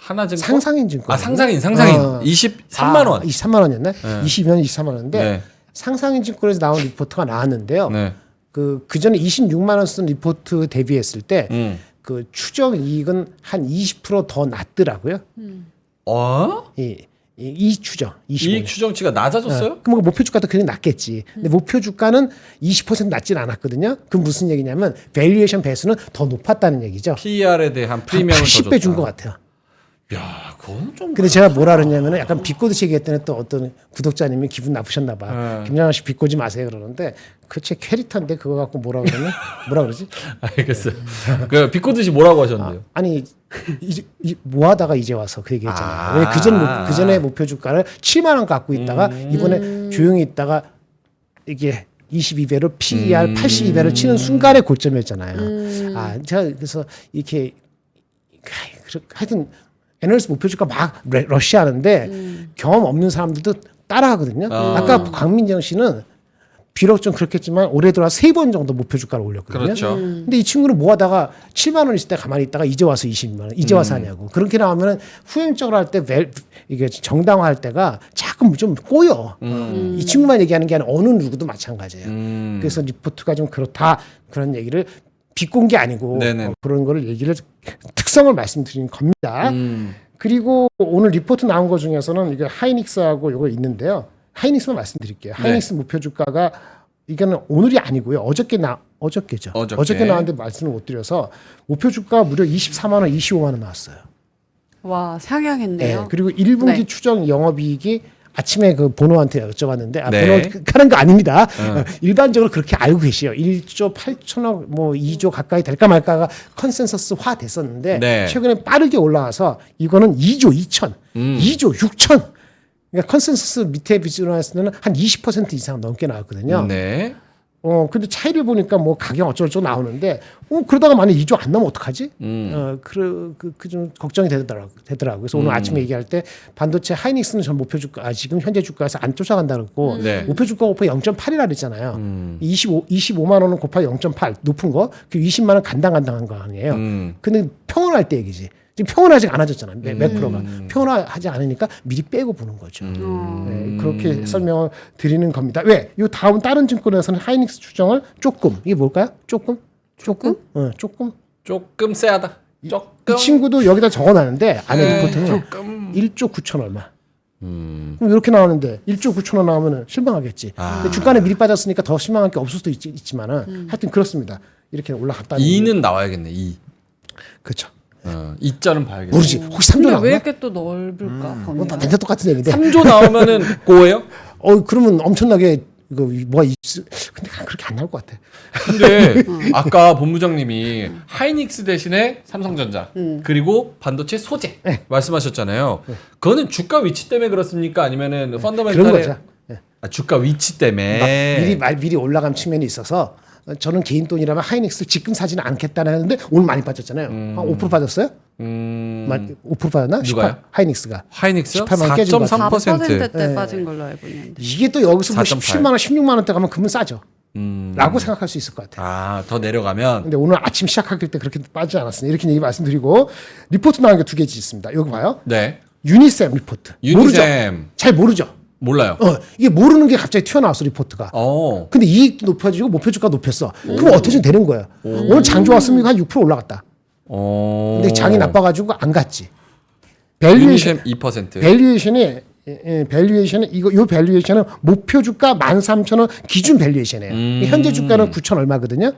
하나증권? 상상인증권. 상상인. 23만 원. 23만 원이었네. 22만 23만 원인데 네. 상상인증권에서 나온 리포트가 나왔는데요. 네. 그 전에 26만 원 쓴 리포트 대비했을 때 그 추정 이익은 한 20% 더 낮더라고요. 이 추정 25년. 이익 추정치가 낮아졌어요? 그럼 목표 주가도 그냥 낮겠지. 근데 목표 주가는 20% 낮진 않았거든요. 그 무슨 얘기냐면 밸류에이션 배수는 더 높았다는 얘기죠. PER에 대한 한 프리미엄을 더 80배 준 줬다. 것 같아요. 야, 그건 좀. 근데 제가 뭐라 그러냐면 약간 비꼬듯이 얘기했더니 또 어떤 구독자님이 기분 나쁘셨나 봐. 김장환 씨 비꼬지 마세요 그러는데 그제 캐릭터인데 그거 갖고 뭐라 그러면 뭐라 그러지? 알겠어요. 그 비꼬듯이 뭐라고 하셨는데요? 아니 이제 뭐 하다가 이제 와서 그 얘기했잖아요. 아. 왜 그 전에 목표 주가를 7만 원 갖고 있다가 이번에 조용히 있다가 이게 22배로 PER 82배를 치는 순간의 고점이었잖아요. 제가 그래서 이렇게 하여튼 애널리스트 목표 주가 막 러시하는데 경험 없는 사람들도 따라하거든요. 아까 강민정 씨는 비록 좀 그렇겠지만 올해 들어 3번 정도 목표 주가를 올렸거든요. 그렇죠. 근데 이 친구는 뭐 하다가 7만 원 있을 때 가만히 있다가 이제 와서 22만 원, 이제 와서 하냐고. 그렇게 나오면 후행적으로 할 때 이게 정당화할 때가 자꾸 좀 꼬여. 이 친구만 얘기하는 게 아니라 어느 누구도 마찬가지예요. 그래서 리포트가 좀 그렇다 그런 얘기를 비꼰 게 아니고 그런 거를 얘기를 특성을 말씀드린 겁니다. 그리고 오늘 리포트 나온 거 중에서는 이게 하이닉스하고 이거 있는데요. 하이닉스만 말씀드릴게요. 하이닉스 목표 주가가 이거는 오늘이 아니고요. 어저께죠. 어저께 나왔는데 말씀을 못 드려서 목표 주가 무려 24만 원, 25만 원 나왔어요. 와, 상향했네요. 네. 그리고 1분기 네. 추정 영업이익이 아침에 그 보노한테 여쭤봤는데 네. 보노 하는 거 아닙니다. 일반적으로 그렇게 알고 계시요. 1조 8천억 뭐 2조 가까이 될까 말까가 컨센서스화 됐었는데 네. 최근에 빠르게 올라와서 이거는 2조 2천, 2조 6천. 그러니까 컨센서스 밑에 비중으로 했을 때는 한 20% 이상 넘게 나왔거든요. 네. 근데 차이를 보니까 뭐 가격 어쩌고저쩌고 나오는데, 그러다가 만약 2조 안 나오면 어떡하지? 좀 걱정이 되더라고요. 그래서 오늘 아침에 얘기할 때 반도체 하이닉스는 전 목표 주가, 지금 현재 주가에서 안 쫓아간다 그랬고, 네. 목표 주가 곱하기 0.8이라 그랬잖아요. 25만 원은 곱하기 0.8, 높은 거, 그 20만 원 간당간당한 거 아니에요. 근데 평온할 때 얘기지. 지금 평온하지 않아졌잖아요. 몇 프로가. 평온하지 않으니까 미리 빼고 보는 거죠. 네, 그렇게 설명을 드리는 겁니다. 왜? 이 다음 다른 증권에서는 하이닉스 추정을 조금, 이게 뭘까요? 조금? 조금? 조금 세하다. 조금. 이 친구도 여기다 적어놨는데 안에 리포트는 1조 9천 얼마. 그럼 이렇게 나오는데 1조 9천 원 나오면 실망하겠지. 근데 주가에 미리 빠졌으니까 더 실망할 게 없을 수도 있지만은 하여튼 그렇습니다. 이렇게 올라갔다는 2는 나와야겠네. 2. 그렇죠. 2자는 봐야겠네. 모르지. 혹시 3조 근데 나오나? 왜 이렇게 또 넓을까? 범위가? 다 맨날 똑같은 얘기인데. 3조 나오면은 고예요? 그러면 엄청나게 이거 뭐가 근데 그렇게 안 나올 것 같아. 근데 아까 본부장님이 하이닉스 대신에 삼성전자 그리고 반도체 소재 말씀하셨잖아요. 그거는 주가 위치 때문에 그렇습니까? 아니면은 그런 펀더멘탈의 거죠. 주가 위치 때문에 미리 올라간 측면이 있어서 저는 개인 돈이라면 하이닉스 지금 사지는 않겠다는 했는데 오늘 많이 빠졌잖아요. 한 5% 빠졌어요? 5% 빠졌나? 누가요? 18, 하이닉스가. 하이닉스요? 18만 깨진 것 같아요. 4.3%. 때 빠진 걸로 알고 있는데. 이게 또 여기서 뭐 4.8. 17만 원, 16만 원대 가면 그러면 싸죠. 라고 생각할 수 있을 것 같아요. 더 내려가면 근데 오늘 아침 시작할 때 그렇게 빠지지 않았으니 이렇게 얘기 말씀드리고 리포트 나온 게 2개지 있습니다. 여기 봐요. 네. 유니셈 리포트. 모르죠? 잘 모르죠? 몰라요. 이게 모르는 게 갑자기 튀어나왔어 리포트가. 근데 이익도 높아지고 목표 주가 높였어. 그럼 어떻게 되는 거야? 오늘 장 좋았으면 이거 한 6% 올라갔다. 근데 장이 나빠가지고 안 갔지. 유니셈 2%. 밸류에이션은 요 밸류에이션은 목표 주가 13,000원 기준 밸류에이션이에요. 현재 주가는 9천 얼마거든요.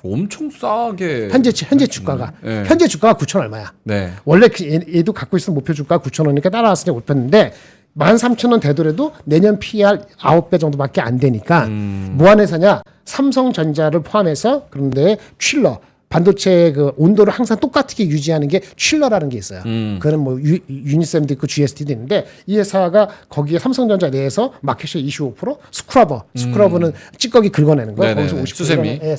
엄청 싸게 현재 주가가 네. 현재 주가가 9천 얼마야. 네. 원래 얘도 갖고 있는 목표 주가가 9천 원이니까 따라왔으니까 높였는데 13,000원 되더라도 내년 PER 9배 정도밖에 안 되니까 뭐 하는 회사냐? 삼성전자를 포함해서 그런데 칠러 반도체 그 온도를 항상 똑같게 유지하는 게 칠러라는 게 있어요. 그거는 뭐 유니셈도 있고 GST도 있는데 이 회사가 거기에 삼성전자 내에서 마켓시 25%, 스크러버는 찌꺼기 긁어내는 거예요. 네네네. 거기서 50% 수세미. 근데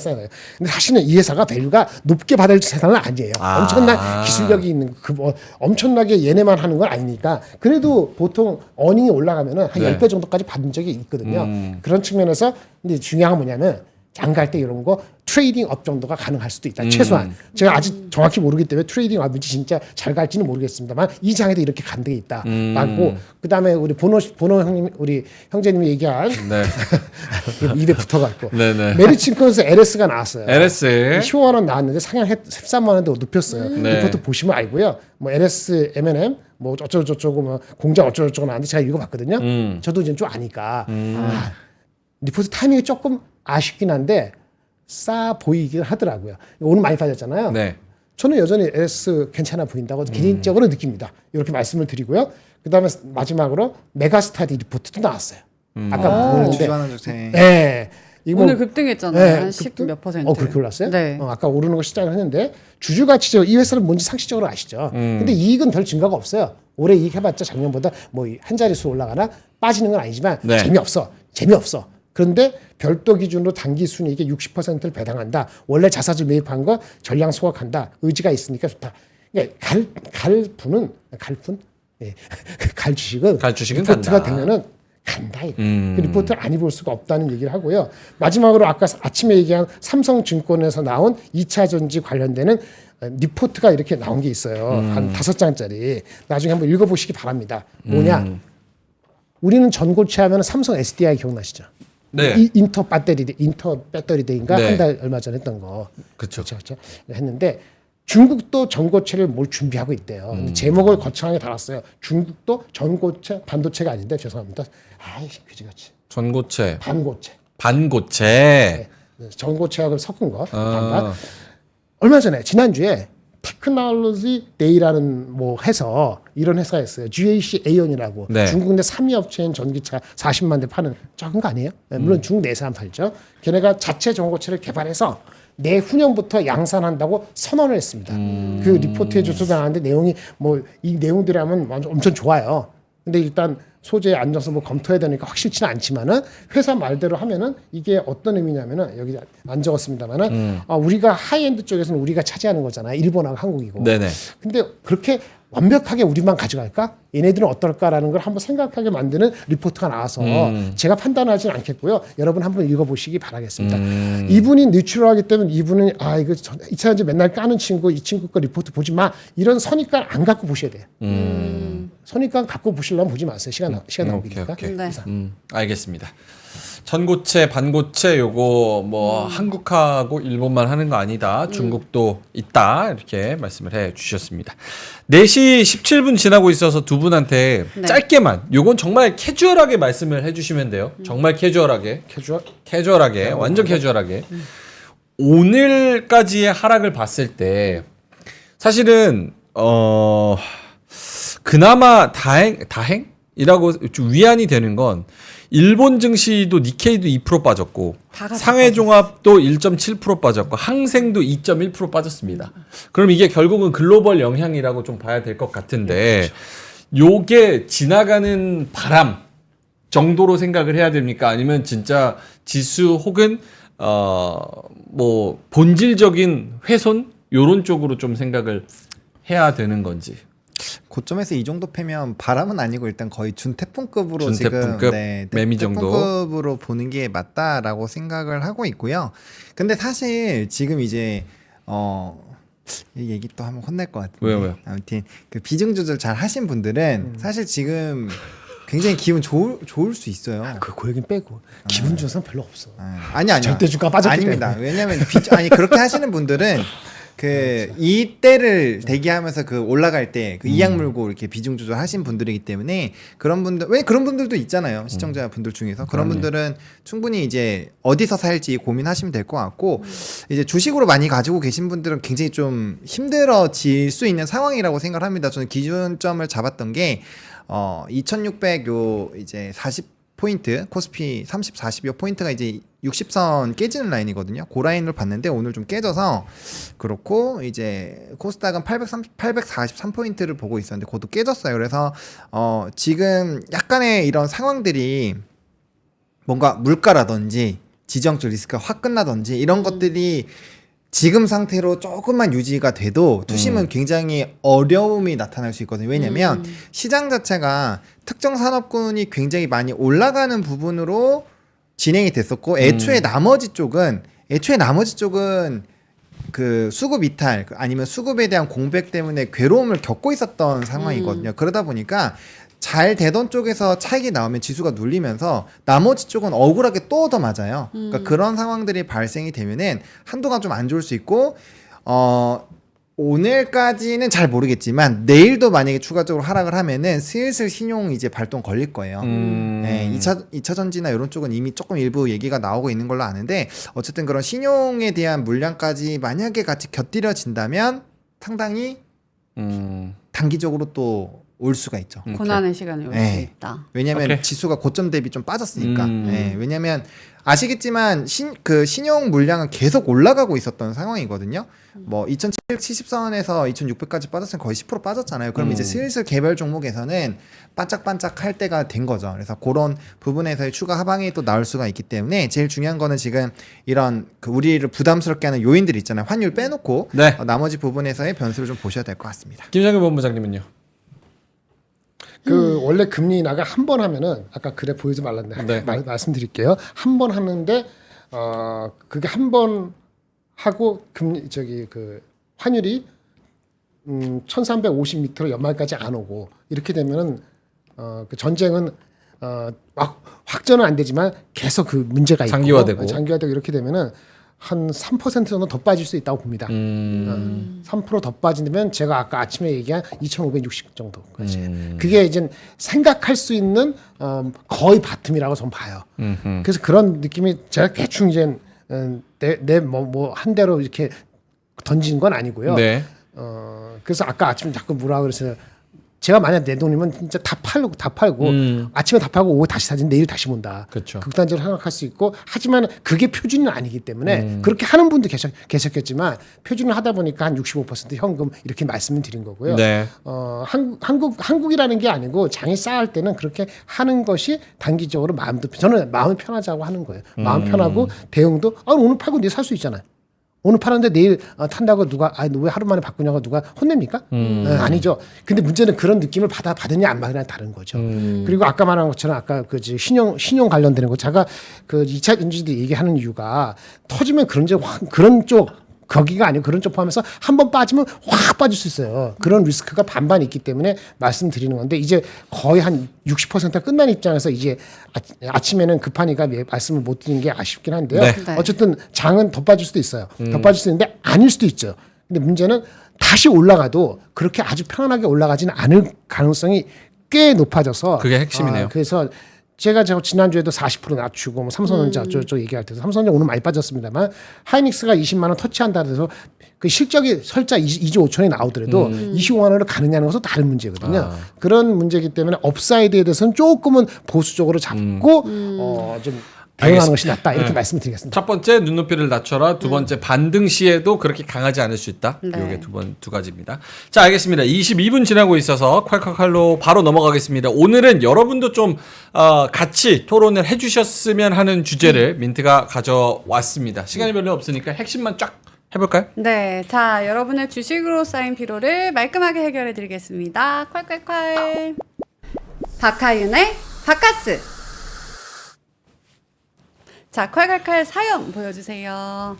사실은 이 회사가 밸류가 높게 받을 회사는 아니에요. 아. 엄청난 기술력이 있는 그 뭐 엄청나게 얘네만 하는 건 아니니까 그래도 보통 어닝이 올라가면은 한 네. 10배 정도까지 받은 적이 있거든요. 그런 측면에서 근데 중요한 건 뭐냐면 장갈 때 이런 거 트레이딩 업 정도가 가능할 수도 있다. 최소한 제가 아직 정확히 모르기 때문에 트레이딩 업인지 진짜 잘 갈지는 모르겠습니다만 이 장에도 이렇게 간 데 있다. 라고 그다음에 우리 보노 형님 우리 형제님이 얘기한 네. 입에 붙어갖고 네네. 메리츠증권에서 LS가 나왔어요. LS 15만 원 나왔는데 상향 13만 원대 높였어요. 네. 리포트 보시면 알고요. 뭐 LS, M&M 뭐 어쩌고저쩌고 뭐 공장 어쩌고저쩌고 나왔는데 제가 읽어봤거든요. 저도 이제 좀 아니까 아, 리포트 타이밍이 조금 아쉽긴 한데 싸 보이긴 하더라고요. 오늘 많이 빠졌잖아요. 네. 저는 여전히 LS 괜찮아 보인다고 개인적으로 느낍니다. 이렇게 말씀을 드리고요. 그다음에 마지막으로 메가스타디 리포트도 나왔어요. 아까 보는데, 주주환원 조세. 네. 이거 오늘 뭐- 급등했잖아요. 네, 한 10 몇 퍼센트. 그렇게 올랐어요? 네. 아까 오르는 거 시작을 했는데 주주 가치죠. 이 회사는 뭔지 상식적으로 아시죠. 근데 이익은 별 증가가 없어요. 올해 이익 해봤자 작년보다 뭐 한 자릿수 올라가나 빠지는 건 아니지만 네. 재미없어. 그런데 별도 기준으로 단기 순이익의 60%를 배당한다. 원래 자사주 매입한 거 전량 소각한다. 의지가 있으니까 좋다. 그러니까 갈푼 예. 갈 주식은 리포트가 간다. 되면은 간다. 그 리포트를 안 입을 수가 없다는 얘기를 하고요. 마지막으로 아까 아침에 얘기한 삼성증권에서 나온 2차 전지 관련되는 리포트가 이렇게 나온 게 있어요. 한 5장짜리. 나중에 한번 읽어보시기 바랍니다. 뭐냐? 우리는 전고체 하면 삼성 SDI 기억나시죠? 네. 인터 배터리데이인가 네. 한 달 얼마 전에 했던 거. 그쵸. 그렇죠. 했는데 중국도 전고체를 뭘 준비하고 있대요. 근데 제목을 거창하게 달았어요. 중국도 전고체 반도체가 아닌데 죄송합니다. 아이 그지같이 전고체, 반고체. 반고체. 전고체하고 섞은 거. 아. 반반. 얼마 전에 지난주에 테크놀로지 데이라는 뭐 해서 이런 회사였어요. GAC Aion이라고 네. 중국 내 3위 업체인 전기차 40만 대 파는 적은 거 아니에요? 네, 물론 중국 내에서만 팔죠. 걔네가 자체 전고체를 개발해서 내후년부터 양산한다고 선언을 했습니다. 그 리포트에 조서가 나왔는데 내용이 뭐 이 내용들이라면 엄청 좋아요. 근데 일단 소재의 안정성 뭐 검토해야 되니까 확실치는 않지만은 회사 말대로 하면은 이게 어떤 의미냐면은 여기 안 적었습니다만은 우리가 하이엔드 쪽에서는 우리가 차지하는 거잖아요. 일본하고 한국이고. 네네. 근데 그렇게 완벽하게 우리만 가져갈까? 얘네들은 어떨까라는 걸 한번 생각하게 만드는 리포트가 나와서 제가 판단하지는 않겠고요. 여러분 한번 읽어보시기 바라겠습니다. 이분이 뉴트럴하기 때문에 이분은 이거 이 사람들 맨날 까는 친구 이 친구 거 리포트 보지 마 이런 선입관 안 갖고 보셔야 돼요. 선입관 갖고 보시려면 보지 마세요. 시간 낭비니까. 오케이. 네. 알겠습니다. 전고체, 반고체 요거 뭐 한국하고 일본만 하는 거 아니다. 중국도 있다. 이렇게 말씀을 해 주셨습니다. 4시 17분 지나고 있어서 두 분한테 네. 짧게만 요건 정말 캐주얼하게 말씀을 해 주시면 돼요. 정말 캐주얼하게. 캐주얼하게. 완전 캐주얼하게. 오늘까지의 하락을 봤을 때 사실은 그나마 다행이라고 좀 위안이 되는 건 일본 증시도 니케이도 2% 빠졌고 다 같이 상해종합도 1.7% 빠졌고 항생도 2.1% 빠졌습니다. 그럼 이게 결국은 글로벌 영향이라고 좀 봐야 될 것 같은데 요게 지나가는 바람 정도로 생각을 해야 됩니까? 아니면 진짜 지수 혹은 뭐 본질적인 훼손 요런 쪽으로 좀 생각을 해야 되는 건지. 고점에서 이 정도 패면 바람은 아니고 일단 거의 준태풍급으로 준태풍급, 지금 매미 정도. 태풍급으로 보는 게 맞다라고 생각을 하고 있고요. 근데 사실 지금 이제 이 얘기 또 하면 혼날 것 같은데. 왜요? 아무튼 그 비중 조절 잘 하신 분들은 사실 지금 굉장히 기분 좋을 수 있어요. 그 얘기는 빼고 기분 좋은 사람 별로 없어. 아니 절대 주가 빠졌기 아닙니다. 때문에. 왜냐하면 아니 그렇게 하시는 분들은 그 이때를 대기하면서 그 올라갈 때 그 이악 물고 이렇게 비중 조절하신 분들이기 때문에 그런 분들 왜 그런 분들도 있잖아요. 시청자분들 중에서 그런 분들은 충분히 이제 어디서 살지 고민하시면 될 것 같고 이제 주식으로 많이 가지고 계신 분들은 굉장히 좀 힘들어질 수 있는 상황이라고 생각을 합니다. 저는 기준점을 잡았던 게 2600 요 이제 40포인트 코스피 30, 40여 포인트가 이제 60선 깨지는 라인이거든요. 그 라인을 봤는데 오늘 좀 깨져서 그렇고 이제 코스닥은 843포인트를 보고 있었는데 그것도 깨졌어요. 그래서 지금 약간의 이런 상황들이 뭔가 물가라든지 지정적 리스크가 확 끝나든지 이런 것들이 지금 상태로 조금만 유지가 돼도 투심은 굉장히 어려움이 나타날 수 있거든요. 왜냐면 시장 자체가 특정 산업군이 굉장히 많이 올라가는 부분으로 진행이 됐었고 애초에 나머지 쪽은 그 수급 이탈 아니면 수급에 대한 공백 때문에 괴로움을 겪고 있었던 상황이거든요. 그러다 보니까 잘 되던 쪽에서 차익이 나오면 지수가 눌리면서 나머지 쪽은 억울하게 또 더 맞아요. 그러니까 그런 상황들이 발생이 되면은 한동안 좀 안 좋을 수 있고 오늘까지는 잘 모르겠지만 내일도 만약에 추가적으로 하락을 하면은 슬슬 신용 이제 발동 걸릴 거예요. 네, 2차 전지나 이런 쪽은 이미 조금 일부 얘기가 나오고 있는 걸로 아는데 어쨌든 그런 신용에 대한 물량까지 만약에 같이 곁들여진다면 상당히 단기적으로 또 올 수가 있죠. 고난의 시간이 올 수 네. 있다. 왜냐하면 오케이. 지수가 고점 대비 좀 빠졌으니까. 네, 왜냐하면 아시겠지만 그 신용 물량은 계속 올라가고 있었던 상황이거든요. 뭐 2770선에서 2600까지 빠졌으면 거의 10% 빠졌잖아요. 그럼 이제 슬슬 개별 종목에서는 반짝반짝 할 때가 된 거죠. 그래서 그런 부분에서의 추가 하방이 또 나올 수가 있기 때문에 제일 중요한 거는 지금 이런 그 우리를 부담스럽게 하는 요인들이 있잖아요. 환율 빼놓고 네. 나머지 부분에서의 변수를 좀 보셔야 될 것 같습니다. 김정일 본부장님은요? 그 원래 금리 인하가 한 번 하면은 아까 그래 보이지 말랐네. 네. 말씀드릴게요. 한 번 하는데 그게 한 번 하고 금리 그 환율이 1350 밑으로 연말까지 안 오고 이렇게 되면은 그 전쟁은 막 확전은 안 되지만 계속 그 문제가 있고 장기화되고. 장기화되고 이렇게 되면은 한 3% 정도 더 빠질 수 있다고 봅니다. 3%더 빠지면 제가 아까 아침에 얘기한 2,560 정도까지. 그게 이제 생각할 수 있는 거의 바텀이라고 저는 봐요. 그래서 그런 느낌이 제가 대충 이제 내 뭐 한 대로 이렇게 던진 건 아니고요. 네. 그래서 아까 아침에 자꾸 뭐라 그랬어요. 제가 만약 내 돈이면 진짜 다 팔고 아침에 다 팔고 오후 다시 사진 내일 다시 본다. 그렇죠. 극단적으로 생각할 수 있고 하지만 그게 표준은 아니기 때문에 그렇게 하는 분도 계셨겠지만 표준을 하다 보니까 한 65% 현금 이렇게 말씀을 드린 거고요. 네. 한국이라는 게 아니고 장이 쌓을 때는 그렇게 하는 것이 단기적으로 저는 마음이 편하자고 하는 거예요. 마음 편하고 대응도 오늘 팔고 내일 살 수 있잖아요. 오늘 팔았는데 내일 탄다고 누가 너 왜 하루 만에 바꾸냐고 누가 혼냅니까? 아니죠. 근데 문제는 그런 느낌을 받으냐 안 받으냐 다른 거죠. 그리고 아까 말한 것처럼 아까 그 신용 관련되는 거 제가 그 2차 인지도 얘기하는 이유가 터지면 그런 쪽 거기가 아니고 그런 쪽 포함해서 한 번 빠지면 확 빠질 수 있어요. 그런 리스크가 반반 있기 때문에 말씀드리는 건데 이제 거의 한 60%가 끝난 입장에서 이제 아침에는 급하니까 말씀을 못 드린 게 아쉽긴 한데요. 네. 네. 어쨌든 장은 더 빠질 수도 있어요. 더 빠질 수 있는데 아닐 수도 있죠. 근데 문제는 다시 올라가도 그렇게 아주 편안하게 올라가지는 않을 가능성이 꽤 높아져서 그게 핵심이네요. 그래서 제가 지난주에도 40% 낮추고 뭐 삼성전자 어쩌고 얘기할 때도 삼성전자 오늘 많이 빠졌습니다만 하이닉스가 20만 원 터치한다 해서 그 실적이 설자 2조 5천이 나오더라도 25만 원으로 가느냐는 것은 다른 문제거든요. 그런 문제이기 때문에 업사이드에 대해서는 조금은 보수적으로 잡고 좀 대응하는 것이 낫다 이렇게 말씀드리겠습니다. 첫 번째 눈높이를 낮춰라. 두 번째 반등 시에도 그렇게 강하지 않을 수 있다. 네. 이게 두 가지입니다. 자, 알겠습니다. 22분 지나고 있어서 콸콸콸로 바로 넘어가겠습니다. 오늘은 여러분도 좀 같이 토론을 해주셨으면 하는 주제를 민트가 가져왔습니다. 시간이 별로 없으니까 핵심만 쫙 해볼까요? 네, 자 여러분의 주식으로 쌓인 피로를 말끔하게 해결해 드리겠습니다. 콸콸콸. 박하윤의 바카스. 자, 콸콸콸 사연 보여주세요.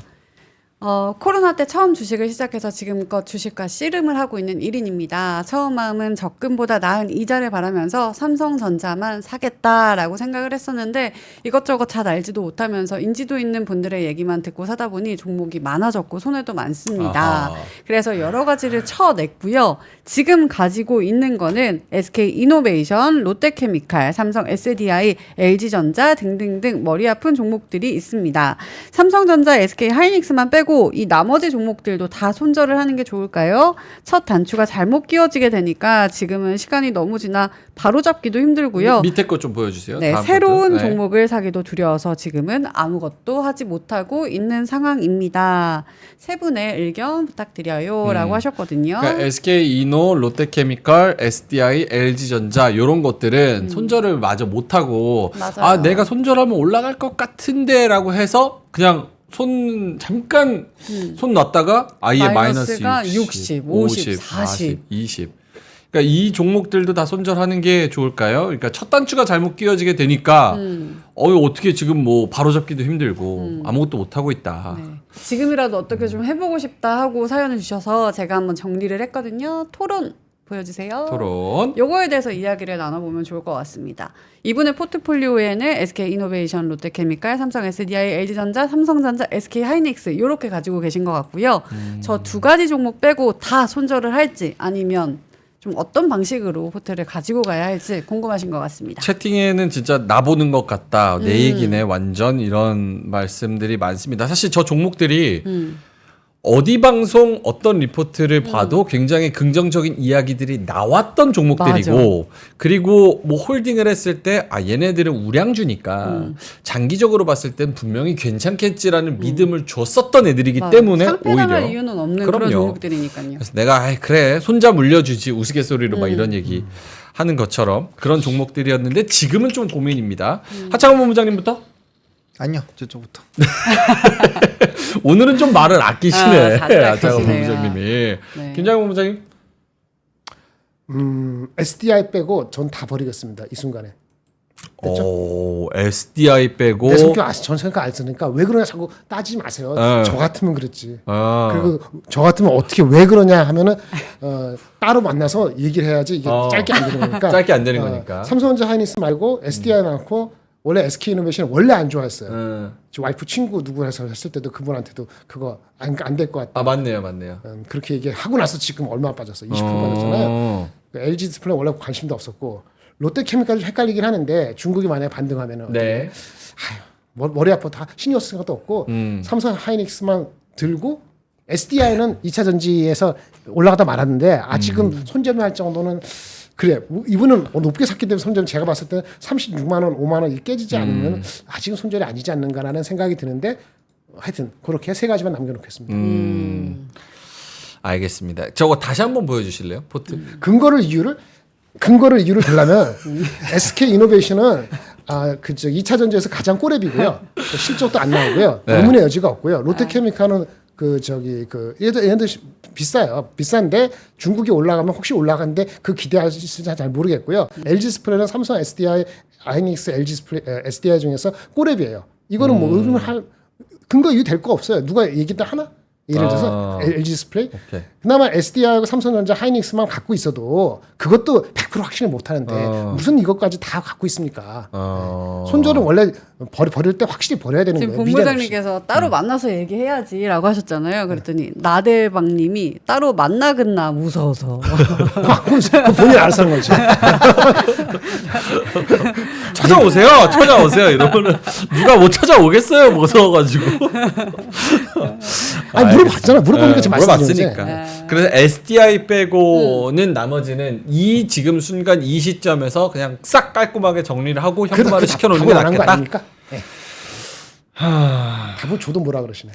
코로나 때 처음 주식을 시작해서 지금껏 주식과 씨름을 하고 있는 1인입니다. 처음 마음은 적금보다 나은 이자를 바라면서 삼성전자만 사겠다라고 생각을 했었는데 이것저것 잘 알지도 못하면서 인지도 있는 분들의 얘기만 듣고 사다 보니 종목이 많아졌고 손해도 많습니다. 아하. 그래서 여러 가지를 쳐냈고요. 지금 가지고 있는 거는 SK이노베이션, 롯데케미칼, 삼성 SDI, LG전자 등등등 머리 아픈 종목들이 있습니다. 삼성전자, SK하이닉스만 빼고 이 나머지 종목들도 다 손절을 하는 게 좋을까요? 첫 단추가 잘못 끼워지게 되니까 지금은 시간이 너무 지나 바로 잡기도 힘들고요. 밑에 거 좀 보여주세요. 네, 다음 새로운 것도. 네. 종목을 사기도 두려워서 지금은 아무것도 하지 못하고 있는 상황입니다. 세 분의 의견 부탁드려요라고 하셨거든요. 그러니까 SK 이노, 롯데케미칼, SDI, LG전자 이런 것들은 손절을 마저 못하고 맞아요. 아 내가 손절하면 올라갈 것 같은데라고 해서 그냥 잠깐 손 놨다가 아예 마이너스 마이너스가 60, 50, 40. 20. 그러니까 이 종목들도 다 손절하는 게 좋을까요? 그러니까 첫 단추가 잘못 끼워지게 되니까 어떻게 지금 뭐 바로 잡기도 힘들고 아무것도 못 하고 있다. 네. 지금이라도 어떻게 좀 해보고 싶다 하고 사연을 주셔서 제가 한번 정리를 했거든요. 토론 보여주세요. 토론. 요거에 대해서 이야기를 나눠보면 좋을 것 같습니다. 이분의 포트폴리오에는 SK이노베이션, 롯데케미칼, 삼성 SDI, LG전자, 삼성전자, SK하이닉스 이렇게 가지고 계신 것 같고요. 저 두 가지 종목 빼고 다 손절을 할지 아니면 좀 어떤 방식으로 포트를 가지고 가야 할지 궁금하신 것 같습니다. 채팅에는 진짜 나 보는 것 같다. 내 얘기네 완전 이런 말씀들이 많습니다. 사실 저 종목들이 어디 방송 어떤 리포트를 봐도 굉장히 긍정적인 이야기들이 나왔던 종목들이고 그리고 뭐 홀딩을 했을 때 얘네들은 우량주니까 장기적으로 봤을 땐 분명히 괜찮겠지라는 믿음을 줬었던 애들이기 때문에 상패당할 오히려 이유는 없는 그럼요. 그런 종목들이니까요. 그래서 내가 그래 손자 물려주지 우스갯소리로 막 이런 얘기 하는 것처럼 그런 종목들이었는데 지금은 좀 고민입니다. 하창원 본부장님부터 아니요, 저쪽부터. 오늘은 좀 말을 아끼시네. 다들 하창원 아끼시네요. 본부장님이. 네. 김장훈 본부장님. SDI 빼고 전 다 버리겠습니다. 이 순간에. SDI 빼고. 내 성격 전 성격 알았으니까 왜 그러냐 자꾸 따지지 마세요. 네. 저 같으면 그랬지. 아. 그리고 저 같으면 어떻게 왜 그러냐 하면은 따로 만나서 얘기를 해야지 이게 짧게 안 되는 거니까. 짧게 안 되는 거니까. 삼성전자 하이닉스 말고 SDI 많고 원래 SK이노베이션 원래 안 좋아했어요. 저 와이프 친구 누구 해서 했을 때도 그분한테도 그거 안 될 것 같다. 맞네요. 그렇게 얘기하고 나서 지금 얼마 빠졌어? 20% 빠졌잖아요. LG 디스플레이 원래 관심도 없었고 롯데케미칼도 헷갈리긴 하는데 중국이 만약에 반등하면은 네. 머리 아파 다 신경 쓸 것도 없고 삼성 하이닉스만 들고 SDI는 2차 전지에서 올라가다 말았는데 지금 손절이 할 정도는 그래 이분은 높게 샀기 때문에 손절 제가 봤을 때 36만 원, 5만 원이 깨지지 않으면 아직은 손절이 아니지 않는가라는 생각이 드는데 하여튼 그렇게 세 가지만 남겨놓겠습니다. 알겠습니다. 저거 다시 한번 보여주실래요? 포트. 근거를 이유를 들려면 SK 이노베이션은 그 2차 전지에서 가장 꼬랩이고요. 실적도 안 나오고요. 네. 의문의 여지가 없고요. 롯데케미칼은 얘네들 비싸요. 비싼데 중국이 올라가면 혹시 올라가는데 그 기대할지 잘 모르겠고요. LG 디스플레이는 삼성 SDI, 하이닉스, LG 디스플레이, SDI 중에서 꼬랩이에요. 이거는 뭐 의문할 근거 이유 될 거 없어요. 누가 얘기도 하나? 예를 들어서 LG 디스플레이. 오케이. 그나마 SDI하고 삼성전자, 하이닉스만 갖고 있어도 그것도 100% 확신을 못 하는데 무슨 이것까지 다 갖고 있습니까? 손절은 원래 버릴 때 확실히 버려야 되는 지금 거예요. 미련 없이. 본부장님께서 따로 만나서 얘기해야지라고 하셨잖아요. 그랬더니 나대방님이 따로 만나겠나 무서워서. 그건 본인 알아서 하는 거지. 찾아오세요. 이러면은 누가 못 찾아오겠어요. 무서워가지고. 아니 물어봤잖아. 물어보니까 지금 말씀드린 거지. 물어봤으니까. 그래서 SDI 빼고는 나머지는 지금 순간 이 시점에서 그냥 싹 깔끔하게 정리를 하고 현금화를 시켜놓는 게 답은 안한 거 낫겠다. 아닙니까? 네. 답은 저도 뭐라 그러시네.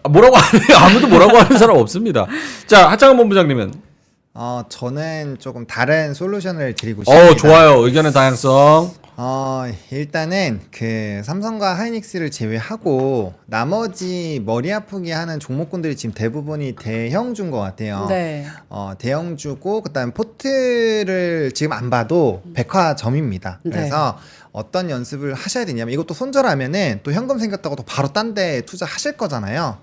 뭐라고 하네요. 아무도 뭐라고 하는 사람 없습니다. 자, 하창원 본부장님은. 저는 조금 다른 솔루션을 드리고 싶습니다. 좋아요. 의견의 다양성. 일단은 그 삼성과 하이닉스를 제외하고 나머지 머리 아프게 하는 종목군들이 지금 대부분이 대형주인 것 같아요. 네. 대형주고 그다음에 포트를 지금 안 봐도 백화점입니다. 네. 그래서 어떤 연습을 하셔야 되냐면 이것도 손절하면은 또 현금 생겼다고 또 바로 딴 데 투자하실 거잖아요.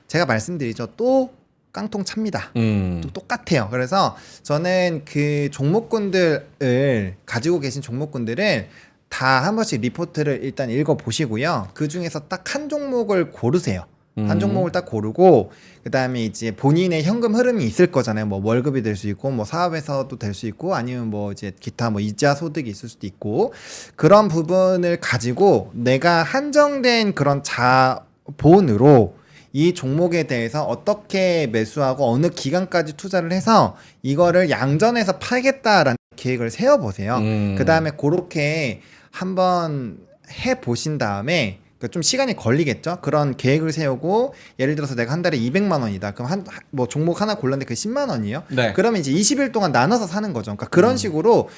제가 말씀드리죠. 또 깡통 찹니다. 또 똑같아요. 그래서 저는 그 종목군들을 가지고 계신 종목군들을 다 한 번씩 리포트를 일단 읽어 보시고요. 그 중에서 딱 한 종목을 고르세요. 한 종목을 딱 고르고 그다음에 이제 본인의 현금 흐름이 있을 거잖아요. 뭐 월급이 될 수 있고 뭐 사업에서도 될 수 있고 아니면 뭐 이제 기타 뭐 이자 소득이 있을 수도 있고 그런 부분을 가지고 내가 한정된 그런 자본으로 이 종목에 대해서 어떻게 매수하고 어느 기간까지 투자를 해서 이거를 양전해서 팔겠다라는 계획을 세워보세요. 그 다음에 그렇게 한번 해보신 다음에 좀 시간이 걸리겠죠. 그런 계획을 세우고 예를 들어서 내가 한 달에 200만 원이다. 그럼 뭐 종목 하나 골랐는데 그게 10만 원이에요. 네. 그러면 이제 20일 동안 나눠서 사는 거죠. 그러니까 그런 식으로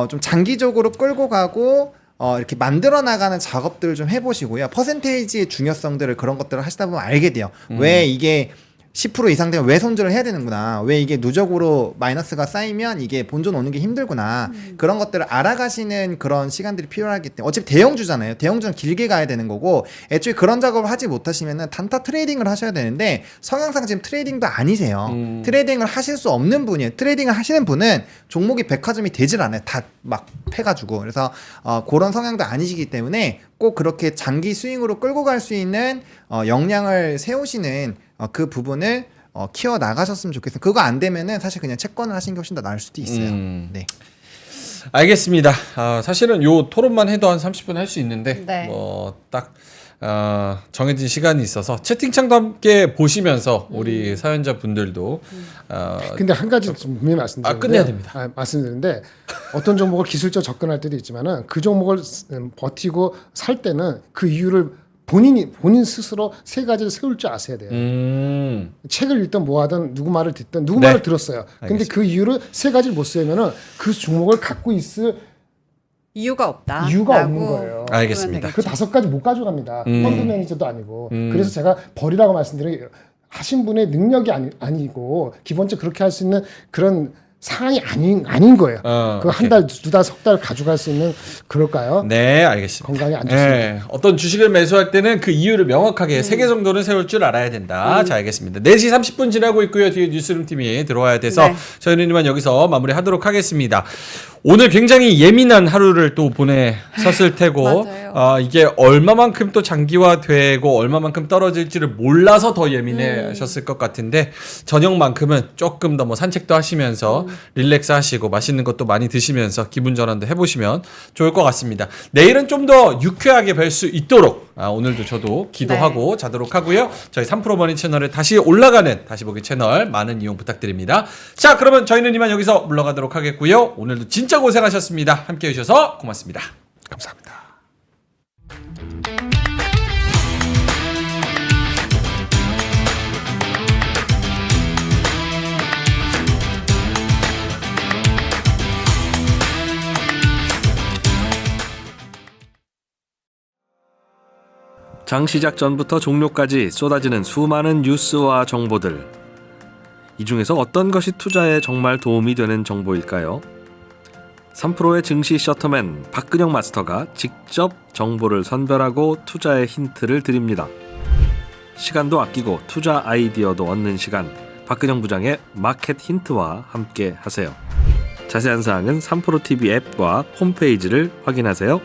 좀 장기적으로 끌고 가고 이렇게 만들어 나가는 작업들을 좀 해보시고요. 퍼센테이지의 중요성들을 그런 것들을 하시다 보면 알게 돼요. 왜 이게 10% 이상 되면 왜 손절을 해야 되는구나. 왜 이게 누적으로 마이너스가 쌓이면 이게 본전 오는 게 힘들구나. 그런 것들을 알아가시는 그런 시간들이 필요하기 때문에 어차피 대형주잖아요. 대형주는 길게 가야 되는 거고 애초에 그런 작업을 하지 못하시면은 단타 트레이딩을 하셔야 되는데 성향상 지금 트레이딩도 아니세요. 트레이딩을 하실 수 없는 분이에요. 트레이딩을 하시는 분은 종목이 백화점이 되질 않아요. 다 막 패가지고. 그래서 그런 성향도 아니시기 때문에 꼭 그렇게 장기 스윙으로 끌고 갈 수 있는 역량을 세우시는 그 부분을 키워 나가셨으면 좋겠어요. 그거 안 되면은 사실 그냥 채권을 하시는 게 훨씬 더 나을 수도 있어요. 네. 알겠습니다. 사실은 요 토론만 해도 한 30분 할 수 있는데 네. 뭐 딱 정해진 시간이 있어서 채팅창도 함께 보시면서 우리 사연자 분들도 근데 한 가지 좀 분명히 말씀드리는데 끝내야 됩니다. 말씀드리는데 어떤 종목을 기술적 접근할 때도 있지만은 그 종목을 버티고 살 때는 그 이유를 본인 스스로 세 가지를 세울 줄 아셔야 돼요. 책을 읽든 뭐 하든 누구 말을 듣든 누구 네. 말을 들었어요. 근데 알겠습니다. 그 이유를 세 가지를 못 세면은 그 종목을 갖고 있을 이유가 없다. 이유가 없는 거예요. 알겠습니다. 그 5가지 못 가져갑니다. 펀드 매니저도 아니고. 그래서 제가 버리라고 말씀드린 하신 분의 능력이 아니고 기본적으로 그렇게 할 수 있는 그런 상황이 아닌 거예요. 그 한 달, 2달, 석 달 가져갈 수 있는 그럴까요? 네, 알겠습니다. 건강에 안 좋습니다. 네, 어떤 주식을 매수할 때는 그 이유를 명확하게 3개 정도는 세울 줄 알아야 된다. 자, 알겠습니다. 4시 30분 지나고 있고요. 뒤에 뉴스룸 팀이 들어와야 돼서 네. 저희는 이만 여기서 마무리하도록 하겠습니다. 오늘 굉장히 예민한 하루를 또 보내셨을 테고 맞아요. 이게 얼마만큼 또 장기화되고 얼마만큼 떨어질지를 몰라서 더 예민하셨을 것 같은데 저녁만큼은 조금 더 뭐 산책도 하시면서 릴렉스 하시고 맛있는 것도 많이 드시면서 기분 전환도 해보시면 좋을 것 같습니다. 내일은 좀 더 유쾌하게 뵐 수 있도록 오늘도 저도 기도하고 자도록 하고요. 저희 3프로 머니 채널에 다시 올라가는 다시 보기 채널 많은 이용 부탁드립니다. 자, 그러면 저희는 이만 여기서 물러가도록 하겠고요. 오늘도 진짜 고생하셨습니다. 함께 해주셔서 고맙습니다. 감사합니다. 장 시작 전부터 종료까지 쏟아지는 수많은 뉴스와 정보들. 이 중에서 어떤 것이 투자에 정말 도움이 되는 정보일까요? 3프로의 증시 셔터맨 박근영 마스터가 직접 정보를 선별하고 투자의 힌트를 드립니다. 시간도 아끼고 투자 아이디어도 얻는 시간, 박근영 부장의 마켓 힌트와 함께 하세요. 자세한 사항은 3프로 TV 앱과 홈페이지를 확인하세요.